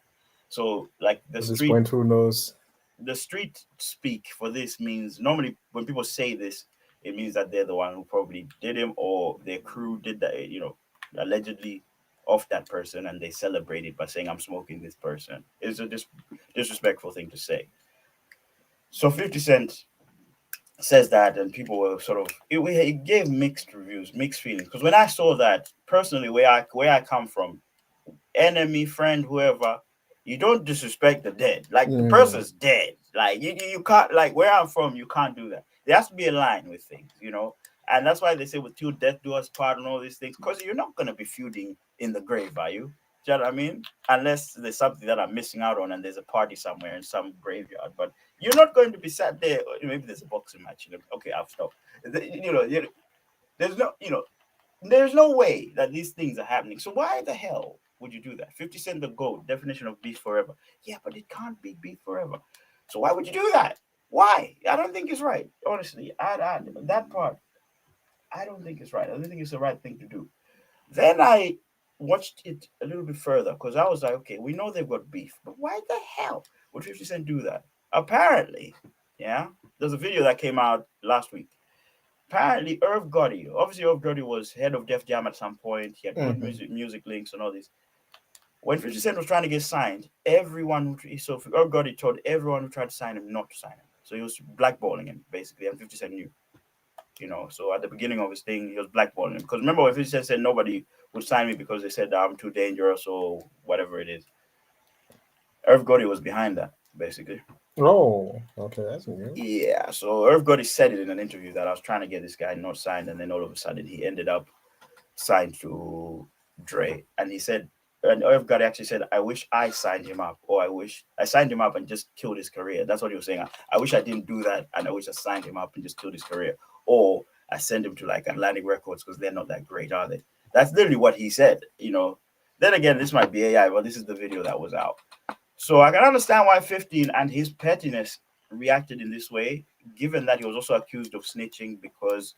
So, like, At this point, who knows? the street speak for this means normally when people say this, it means that they're the one who probably did him or their crew did that, you know, allegedly off that person, and they celebrate it by saying, I'm smoking this person. It's a disrespectful thing to say. So 50 Cent says that, and people were sort of it gave mixed reviews, mixed feelings. Because when I saw that, personally, where I come from, enemy, friend, whoever, you don't disrespect the dead. Like the person's dead. Like you can't, like where I'm from, you can't do that. There has to be a line with things, you know. And that's why they say with till death do us part and all these things, because you're not gonna be feuding in the grave, are you? Do you know what I mean? Unless there's something that I'm missing out on and there's a party somewhere in some graveyard. But you're not going to be sat there. Maybe there's a boxing match. Okay, I've stopped. There's no, there's no way that these things are happening. So why the hell would you do that? 50 Cent the GOAT, definition of beef forever. Yeah, but it can't be beef forever. So why would you do that? Why? I don't think it's right. Honestly, that part, I don't think it's right. I don't think it's the right thing to do. Then I watched it a little bit further because I was like, okay, we know they've got beef, but why the hell would 50 Cent do that? Apparently, yeah, there's a video that came out last week. Apparently, Irv Gotti, obviously, Irv Gotti was head of Def Jam at some point. He had good music links and all this. When 50 Cent was trying to get signed, Irv Gotti told everyone who tried to sign him not to sign him. So he was blackballing him, basically, and 50 Cent knew. So at the beginning of his thing, he was blackballing him. Because remember when 50 Cent said nobody would sign me because they said that I'm too dangerous or whatever it is. Irv Gotti was behind that, basically. Oh, okay, that's new. Yeah, so Irv Gotti said it in an interview that I was trying to get this guy not signed, and then all of a sudden he ended up signed to Dre. And he said, and Irv Gotti actually said, I wish I signed him up, or I wish I signed him up and just killed his career. That's what he was saying. I wish I didn't do that, and I wish I signed him up and just killed his career. Or I send him to like Atlantic Records because they're not that great, are they? That's literally what he said, Then again, this might be AI, but this is the video that was out. So I can understand why 15 and his pettiness reacted in this way, given that he was also accused of snitching because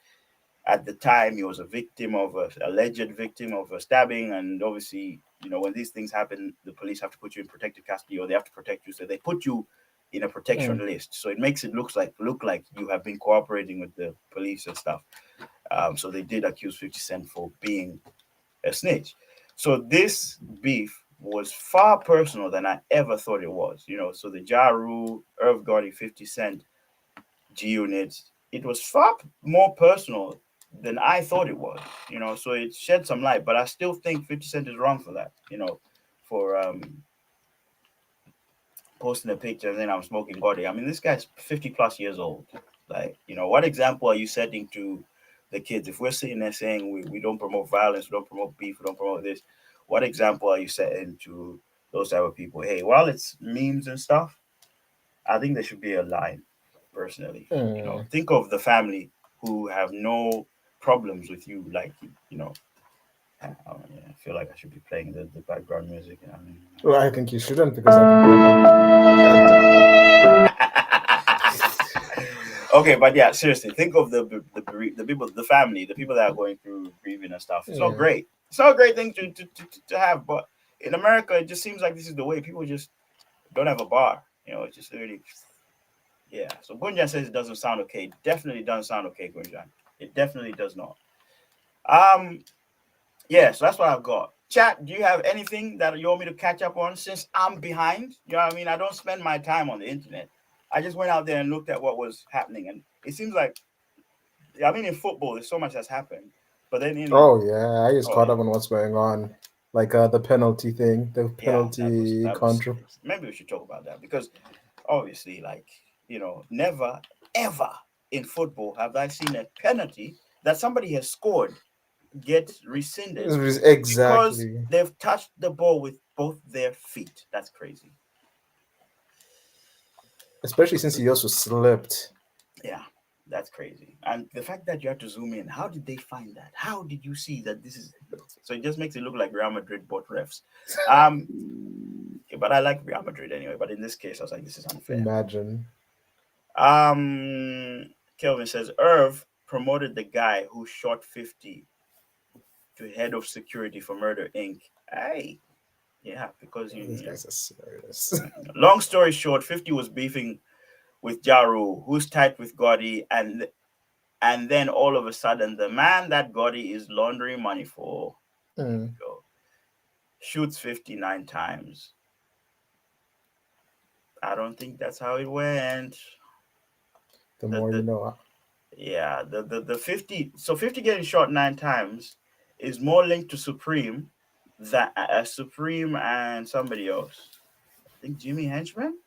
at the time he was alleged victim of a stabbing. And obviously, when these things happen, the police have to put you in protective custody or they have to protect you. So they put you in a protection list. So it makes it look like you have been cooperating with the police and stuff. So they did accuse 50 Cent for being a snitch. So this beef was far personal than I ever thought it was. So the Ja Rule, Irv Gotti, 50 Cent, G Unit, it was far more personal than I thought it was. So it shed some light, but I still think 50 Cent is wrong for that, for posting a picture and then I'm smoking Gotti. I mean, this guy's 50 plus years old. Like, what example are you setting to the kids? If we're sitting there saying we don't promote violence, we don't promote beef, we don't promote this, what example are you setting to those type of people? Hey, while it's memes and stuff, I think there should be a line, personally. Think of the family who have no problems with you, like, I feel like I should be playing the background music. Well, I think you shouldn't because Okay, but yeah, seriously, think of the people, the family, the people that are going through grieving and stuff. It's not great. It's not a great thing to have, but in America, it just seems like this is the way people just don't have a bar. It's just really, yeah. So Gunjan says it doesn't sound okay. It definitely doesn't sound okay, Gunjan. It definitely does not. Yeah, so that's what I've got. Chat, do you have anything that you want me to catch up on since I'm behind? You know what I mean? I don't spend my time on the internet. I just went out there and looked at what was happening. And it seems like, in football, there's so much that's happened. But then I just caught up on what's going on. Like the penalty thing, the penalty controversy. Maybe we should talk about that because obviously, never, ever in football have I seen a penalty that somebody has scored get rescinded because they've touched the ball with both their feet. That's crazy. Especially since he also slipped. Yeah, that's crazy. And the fact that you have to zoom in, how did they find that? How did you see that this is... So it just makes it look like Real Madrid bought refs. But I like Real Madrid anyway. But in this case, I was like, this is unfair. Imagine. Kelvin says Irv promoted the guy who shot 50 to head of security for Murder Inc. Hey, yeah, because These you guys are serious. long story short, 50 was beefing with Jaru, who's tight with Gotti, and then all of a sudden, the man that Gotti is laundering money for Mm. shoots 59 times. I don't think that's how it went. The The, more you the know. yeah, the 50, so 50 getting shot 9 times is more linked to Supreme than Supreme and somebody else. I think Jimmy Henchman.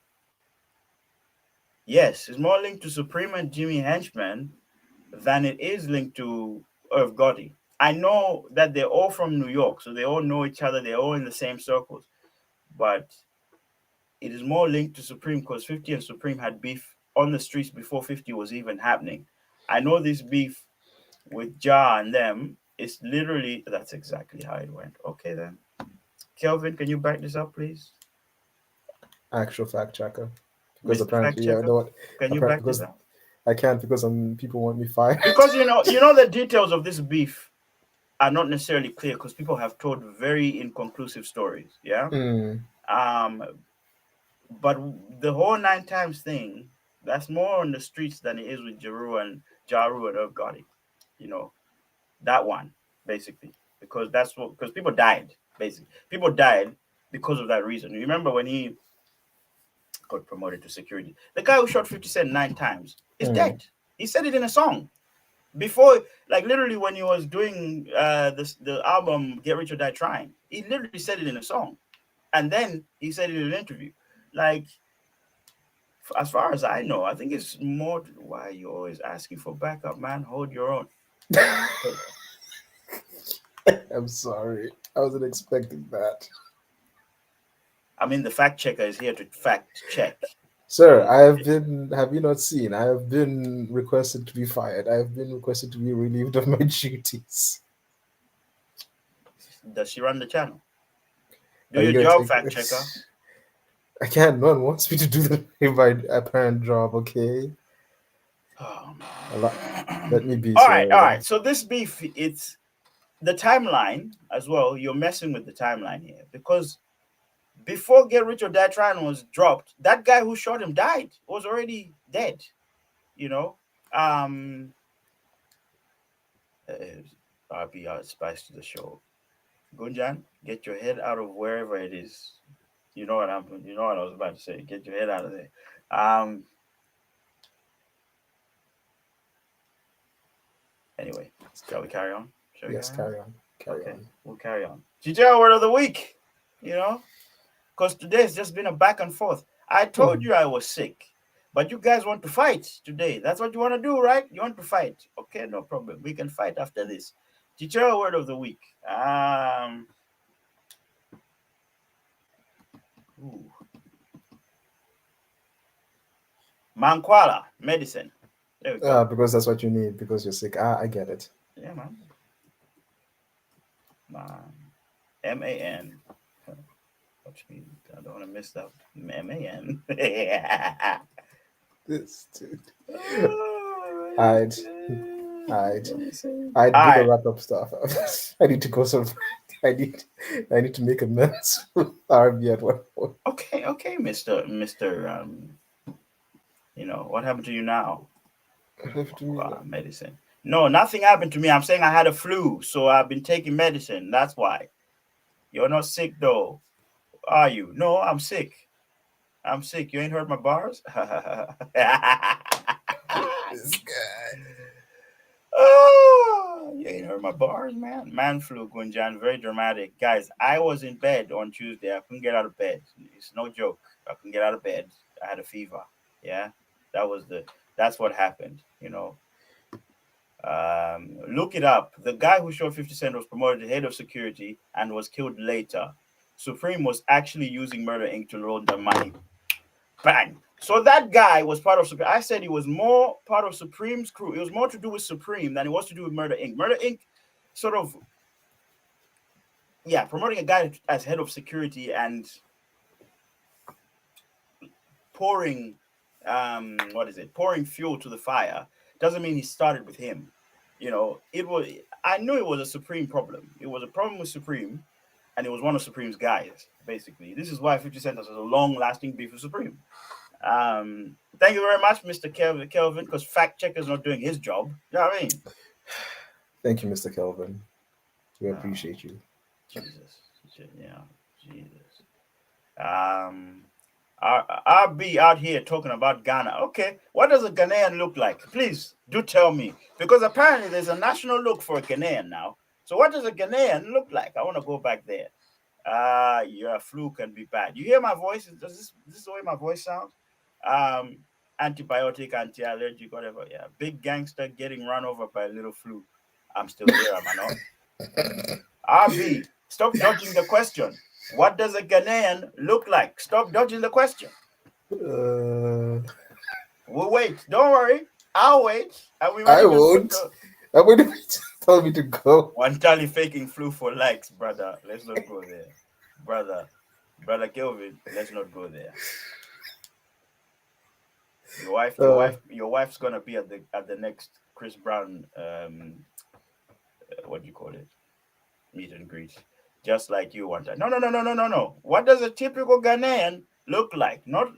Yes, it's more linked to Supreme and Jimmy Henchman than it is linked to Irv Gotti. I know that they're all from New York, so they all know each other. They're all in the same circles, but it is more linked to Supreme because 50 and Supreme had beef on the streets before 50 was even happening. I know this beef with Ja and them is literally that's exactly how it went. Okay then, Kelvin, can you back this up, please, Actual fact checker. Because Mr. Fact apparently, I Checker? don't. Can you Apparently, back this because up? I can't because people want me fired. Because you know the details of this beef are not necessarily clear because people have told very inconclusive stories. Yeah. Mm. Um, but the whole 9 times thing, that's more on the streets than it is with Jaru and Irv Gotti. You know, that one, basically. Because people died, basically. People died because of that reason. You remember when he got promoted to security? The guy who shot 50 Cent 9 times is Mm. dead. He said it in a song. Before, like literally when he was doing the album Get Rich or Die Trying, he literally said it in a song. And then he said it in an interview. Like, as far as I know, I think it's more why you always asking for backup, man. Hold your own. I'm sorry. I wasn't expecting that. I mean, the fact checker is here to fact check. Sir, I have been, have you not seen? I have been requested to be fired. I have been requested to be relieved of my duties. Does she run the channel? Do Are you your going to job, take fact checker. this? I can't. No one wants me to do my apparent job, okay? Oh, A lot. Let me be, all right, sir. all right. So this beef, it's the timeline as well. You're messing with the timeline here because before Get Rich or Die Trying was dropped, that guy who shot him died, was already dead. You know, uh, RP spice to the show. Gunjan, get your head out of wherever it is. You know what I'm. You know what I was about to say. Get your head out of there. Anyway, shall we carry on? Shall we Yes, carry on? carry on. Carry Okay, on. we'll carry on. GJ word of the week. You know, because today's just been a back and forth. I told you I was sick, but you guys want to fight today. That's what you want to do, right? You want to fight. Okay, no problem. We can fight after this. GJ word of the week. Ooh. Manquala medicine. There we go. Because that's what you need because you're sick. I get it. Yeah, man. MAN. Watch me. I don't want to miss that. MAN. This dude. Oh, I'd do All the right. wrap up stuff. I need to go some. I need to make amends with RB at one point. Okay, Mister. You know what happened to you now? Medicine. No, nothing happened to me. I'm saying I had a flu, so I've been taking medicine. That's why. You're not sick though, are you? No, I'm sick. I'm sick. You ain't heard my bars? This guy. Oh, you ain't heard my bars, man. Man flu, Gunjan, very dramatic. Guys, I was in bed on Tuesday. I couldn't get out of bed. It's no joke. I couldn't get out of bed. I had a fever. Yeah, that's what happened. You know. Look it up. The guy who shot 50 Cent was promoted to head of security and was killed later. Supreme was actually using Murder Inc. to launder money. Bang. So that guy was part of Supreme. I said he was more part of Supreme's crew. It was more to do with Supreme than it was to do with Murder Inc. Murder Inc. sort of, promoting a guy as head of security and pouring, pouring fuel to the fire doesn't mean he started with him. You know, I knew it was a Supreme problem. It was a problem with Supreme, and it was one of Supreme's guys, basically. This is why 50 Cent has a long-lasting beef with Supreme. Thank you very much, Mr. Kelvin, because fact checker's not doing his job. You know what I mean? Thank you, Mr. Kelvin. We appreciate you. Jesus. Yeah, Jesus. I'll be out here talking about Ghana. Okay, what does a Ghanaian look like? Please do tell me, because apparently there's a national look for a Ghanaian now. So what does a Ghanaian look like? I want to go back there. Your flu can be bad. You hear my voice? This is the way my voice sounds? Antibiotic, anti-allergic, whatever. Yeah, big gangster getting run over by a little flu. I'm still here, am I not? RB, stop dodging the question. What does a Ghanaian look like? Stop dodging the question. We'll wait. Don't worry. I'll wait. And I won't. I'm going to tell me to go. Wantali faking flu for likes, brother. Let's not go there. Brother Kelvin, let's not go there. Your wife's gonna be at the next Chris Brown what do you call it? Meet and greet. Just like you want that. No. What does a typical Ghanaian look like? No.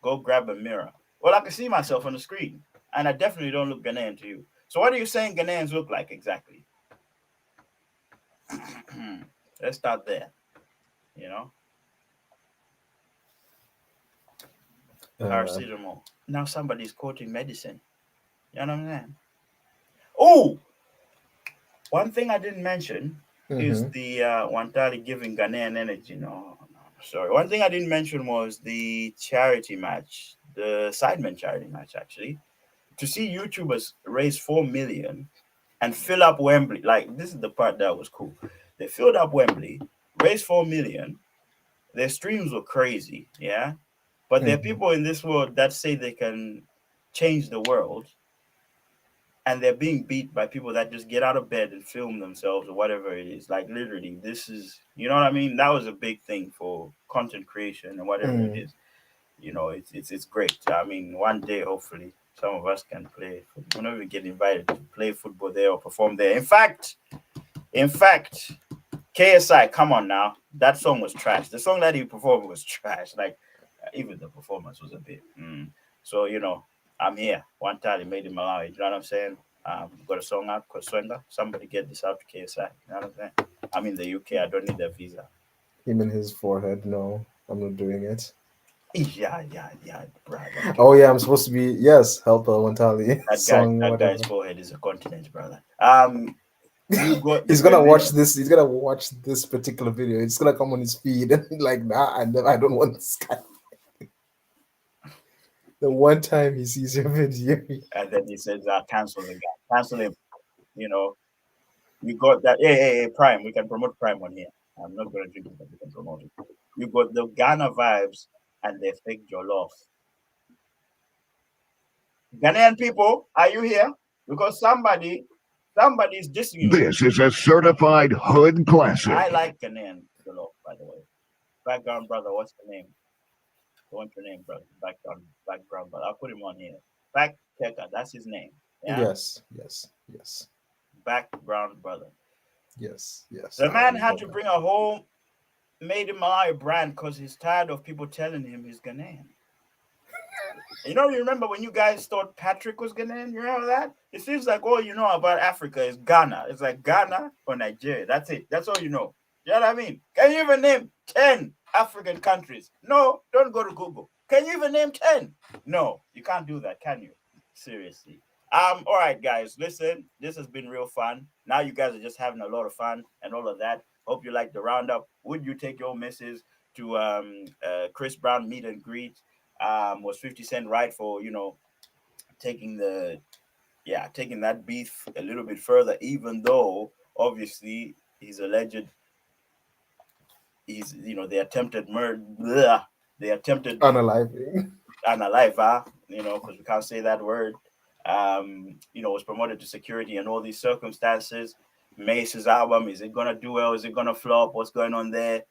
Go grab a mirror. Well, I can see myself on the screen, and I definitely don't look Ghanaian to you. So what are you saying Ghanaians look like exactly? Let's start there. You know? Paracetamol. Now somebody's quoting medicine. You know what I'm saying? Oh! One thing I didn't mention is the Wantali giving Ghanaian energy. No, sorry. One thing I didn't mention was the charity match, the Sidemen charity match, actually. To see YouTubers raise 4 million and fill up Wembley. Like, this is the part that was cool. They filled up Wembley, raised 4 million. Their streams were crazy, yeah? But there are people in this world that say they can change the world, and they're being beat by people that just get out of bed and film themselves or whatever it is. Like, literally, this is, you know what I mean? That was a big thing for content creation and whatever it is. You know, it's great. I mean, one day, hopefully, some of us can play. We're not even get invited to play football there or perform there. In fact, KSI, come on now. That song was trash. The song that he performed was trash. Like, even the performance was a bit. So, you know, I'm here. One time he made him allow it. You know what I'm saying? Got a song out called Swenga. Somebody get this out to KSI. You know what I'm saying? I'm in the UK. I don't need a visa. Him in his forehead. No, I'm not doing it. Yeah, brother. Oh yeah, I'm supposed to be help Wantali. That guy's forehead is a continent, brother. He's gonna watch this. He's gonna watch this particular video. It's gonna come on his feed and like, nah, I don't want this guy. The one time he sees your video, and then he says, "Cancel the guy. Cancel him." You know, we got that. Hey, Prime. We can promote Prime on here. I'm not gonna drink it, but we can promote it. You got the Ghana vibes and they fake jollof. Ghanaian people, are you here? Because somebody's dissing you. This is a certified hood classic. I like Ghanaian jollof, by the way. Background brother, what's the name? What's your name, brother? Background brother. I'll put him on here. Fact checker, that's his name. Yeah? Yes. Background brother. Yes. The man had to bring a whole made him a brand because he's tired of people telling him he's Ghanaian. You remember when you guys thought Patrick was Ghanaian? You remember that? It seems like all you know about Africa is Ghana. It's like Ghana or Nigeria. That's it. That's all you know. You know what I mean? Can you even name 10 African countries? No, don't go to Google. Can you even name 10? No, you can't do that, can you? Seriously. All right, guys, listen, this has been real fun. Now you guys are just having a lot of fun and all of that. Hope you like the roundup. Would you take your missus to Chris Brown meet and greet? Was 50 Cent right for, taking that beef a little bit further, even though obviously he's alleged, they attempted murder, they attempted unaliving, because we can't say that word. Was promoted to security and all these circumstances. Mace's album, is it gonna do well? Is it gonna flop? What's going on there?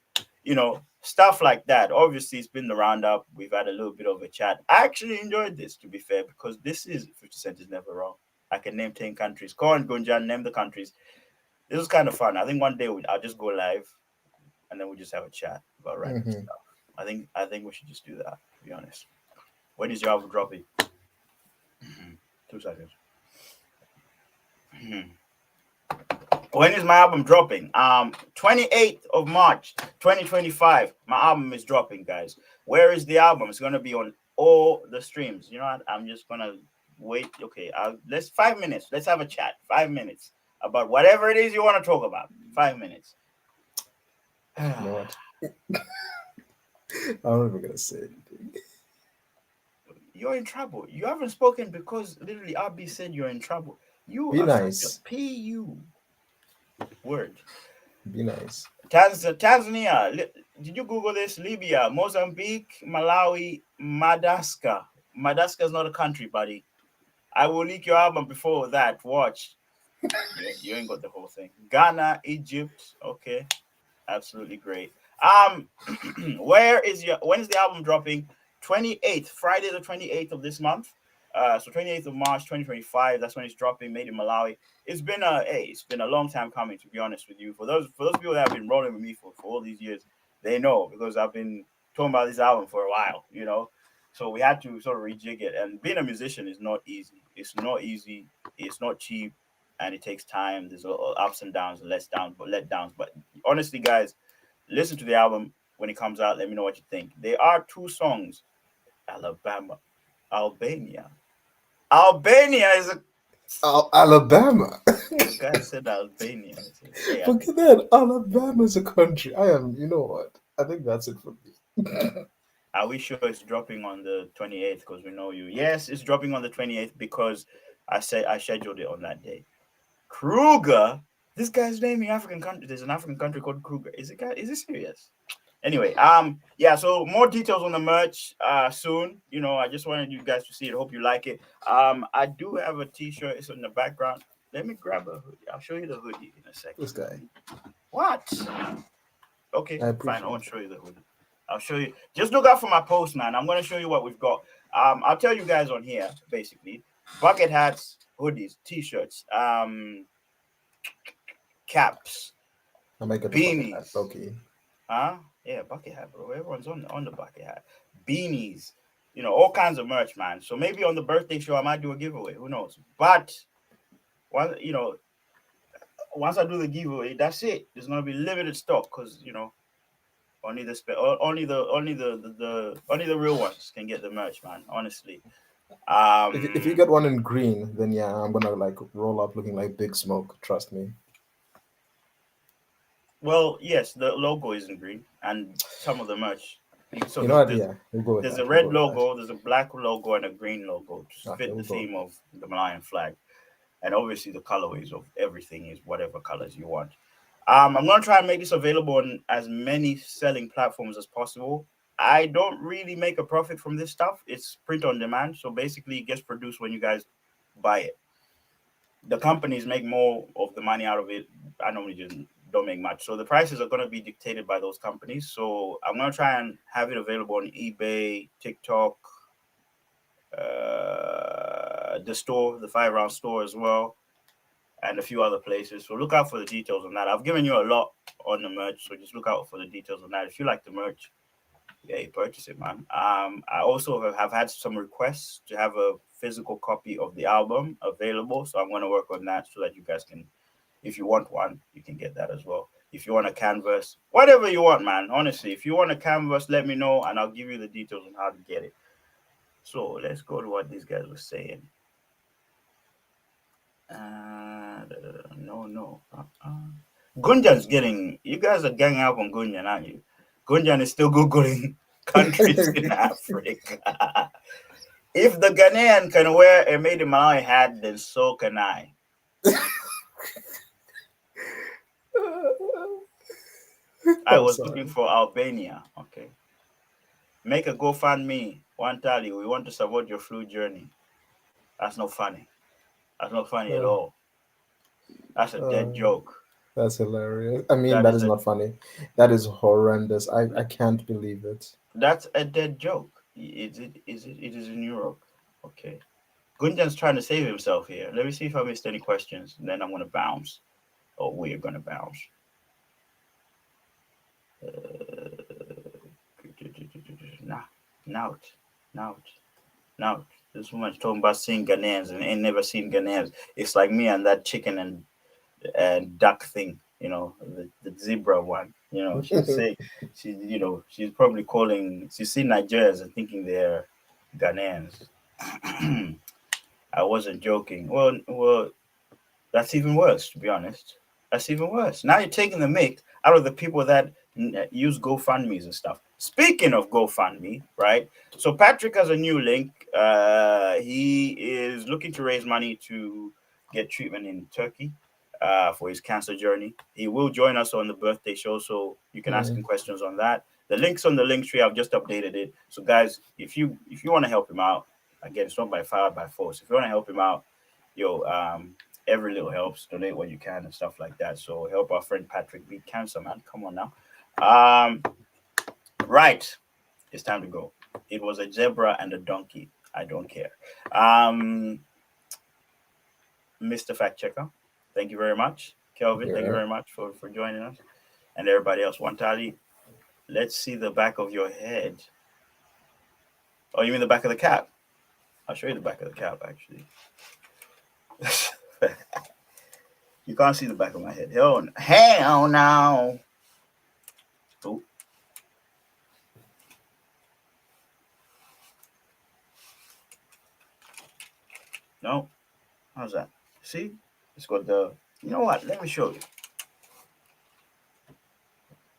you know, stuff like that. Obviously, it's been the roundup. We've had a little bit of a chat. I actually enjoyed this, to be fair, because this is 50 Cent is never wrong. I can name 10 countries. Go on, Gunjan, name the countries. This was kind of fun. I think one day I'll just go live and then we'll just have a chat about random stuff. I think we should just do that, to be honest. When is your album dropping? 2 seconds. When is my album dropping? 28th of March, 2025. My album is dropping, guys. Where is the album? It's gonna be on all the streams. You know what? I'm just gonna wait. Okay, let's 5 minutes. Let's have a chat. 5 minutes about whatever it is you want to talk about. 5 minutes. You know what? I'm not even gonna say anything. You're in trouble. You haven't spoken because literally Abi said you're in trouble. You Be are nice. such a PU word. Be nice. Tanzania. Did you Google this? Libya, Mozambique, Malawi, Madagascar. Madagascar is not a country, buddy. I will leak your album before that. Watch. You ain't got the whole thing. Ghana, Egypt. Okay. Absolutely great. When is the album dropping? 28th, Friday the 28th of this month. So 28th of March 2025, that's when it's dropping, made in Malawi. It's been a long time coming, to be honest with you. For those people that have been rolling with me for all these years, they know, because I've been talking about this album for a while, you know. So we had to sort of rejig it. And being a musician is not easy. It's not easy. It's not cheap, and it takes time. There's ups and downs, let downs. But honestly, guys, listen to the album when it comes out. Let me know what you think. There are 2 songs. Albania is a Alabama. the guy said Albania. Yeah, Forget that. Alabama is a country. You know what? I think that's it for me. are we sure it's dropping on the 28th? Because we know you. Yes, it's dropping on the 28th because I scheduled it on that day. Kruger, this guy's naming African country. There's an African country called Kruger. Is it serious? Anyway, yeah, so more details on the merch soon. You know, I just wanted you guys to see it. Hope you like it. I do have a t-shirt. It's in the background. Let me grab a hoodie. I'll show you the hoodie in a second. This guy. What? Okay, I fine. I won't show you the hoodie. I'll show you. Just look out for my post, man. I'm going to show you what we've got. I'll tell you guys on here, basically. Bucket hats, hoodies, t-shirts, caps, I might get beanies. Okay. Huh? Yeah, bucket hat, bro. Everyone's on the bucket hat. Beanies, you know, all kinds of merch, man. So maybe on the birthday show I might do a giveaway. Who knows? But once I do the giveaway, that's it. There's gonna be limited stock because only the real ones can get the merch, man. Honestly. If you get one in green, then yeah, I'm gonna roll up looking like Big Smoke. Trust me. Well, yes, the logo is in green, and some of the merch. So You know what? Yeah, we'll go with there's that. a red logo, there's a black logo, and a green logo to fit the theme of the Malayan flag. And obviously, the colorways of everything is whatever colors you want. I'm going to try and make this available on as many selling platforms as possible. I don't really make a profit from this stuff. It's print on demand. So basically, it gets produced when you guys buy it. The companies make more of the money out of it. I normally just don't make much. So the prices are going to be dictated by those companies. So I'm going to try and have it available on eBay, TikTok, the store, the 5 Round store as well, and a few other places. So look out for the details on that. I've given you a lot on the merch, so just look out for the details on that. If you like the merch, yeah, you purchase it, man. I also have had some requests to have a physical copy of the album available, so I'm going to work on that so that you guys can, if you want one, you can get that as well. If you want a canvas, whatever you want, man. Honestly, if you want a canvas, let me know, and I'll give you the details on how to get it. So let's go to what these guys were saying. No. Gunjan's getting. You guys are ganging up on Gunjan, aren't you? Gunjan is still Googling countries in Africa. If the Ghanaian can wear a made in Malawi hat, then so can I. I was looking for Albania. Okay. Make a GoFundMe. One tally. We want to support your flu journey. That's not funny. That's not funny at all. That's a dead joke. That's hilarious. I mean, That that is is a not funny. That is horrendous. I can't believe it. that's a dead joke. Is it? Is it? It is in Europe. Okay. Gunjan's trying to save himself here. Let me see if I missed any questions, and then I'm gonna bounce. Or we're gonna bounce. Nah, now, now, now. This woman's talking about seeing Ghanaians and ain't never seen Ghanaians. It's like me and that chicken and duck thing, the zebra one. She's saying she's probably calling. She's seen Nigerians and thinking they're Ghanaians. I wasn't joking. Well, that's even worse, to be honest. That's even worse. Now you're taking the mick out of the people that use GoFundMe's and stuff. Speaking of GoFundMe, right? So Patrick has a new link. He is looking to raise money to get treatment in Turkey for his cancer journey. He will join us on the birthday show, so you can ask him questions on that. The link's on the link tree. I've just updated it. So guys, if you want to help him out, again, it's not by fire, by force. If you want to help him out, every little helps. Donate what you can and stuff like that. So help our friend Patrick beat cancer, man. Come on now. Right. It's time to go. It was a zebra and a donkey. I don't care. Mr. Fact Checker, thank you very much. Kelvin, thank you very much for joining us. And everybody else. Wantali, let's see the back of your head. Oh, you mean the back of the cap? I'll show you the back of the cap, actually. You can't see the back of my head. Hell no. Oh. No. How's that? See? It's got the... You know what? Let me show you.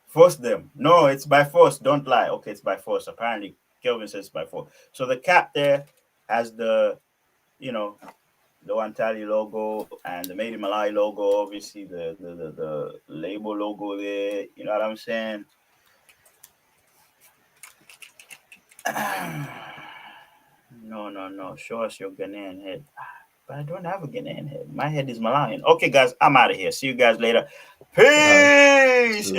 Force them. No, it's by force. Don't lie. Okay, it's by force. Apparently, Kelvin says it's by force. So the cap there has the, the Wantali logo and the Made in Malai logo, obviously the label logo there. You know what I'm saying? No. Show us your Ghanaian head. But I don't have a Ghanaian head. My head is Malayan. Okay, guys, I'm out of here. See you guys later. Peace.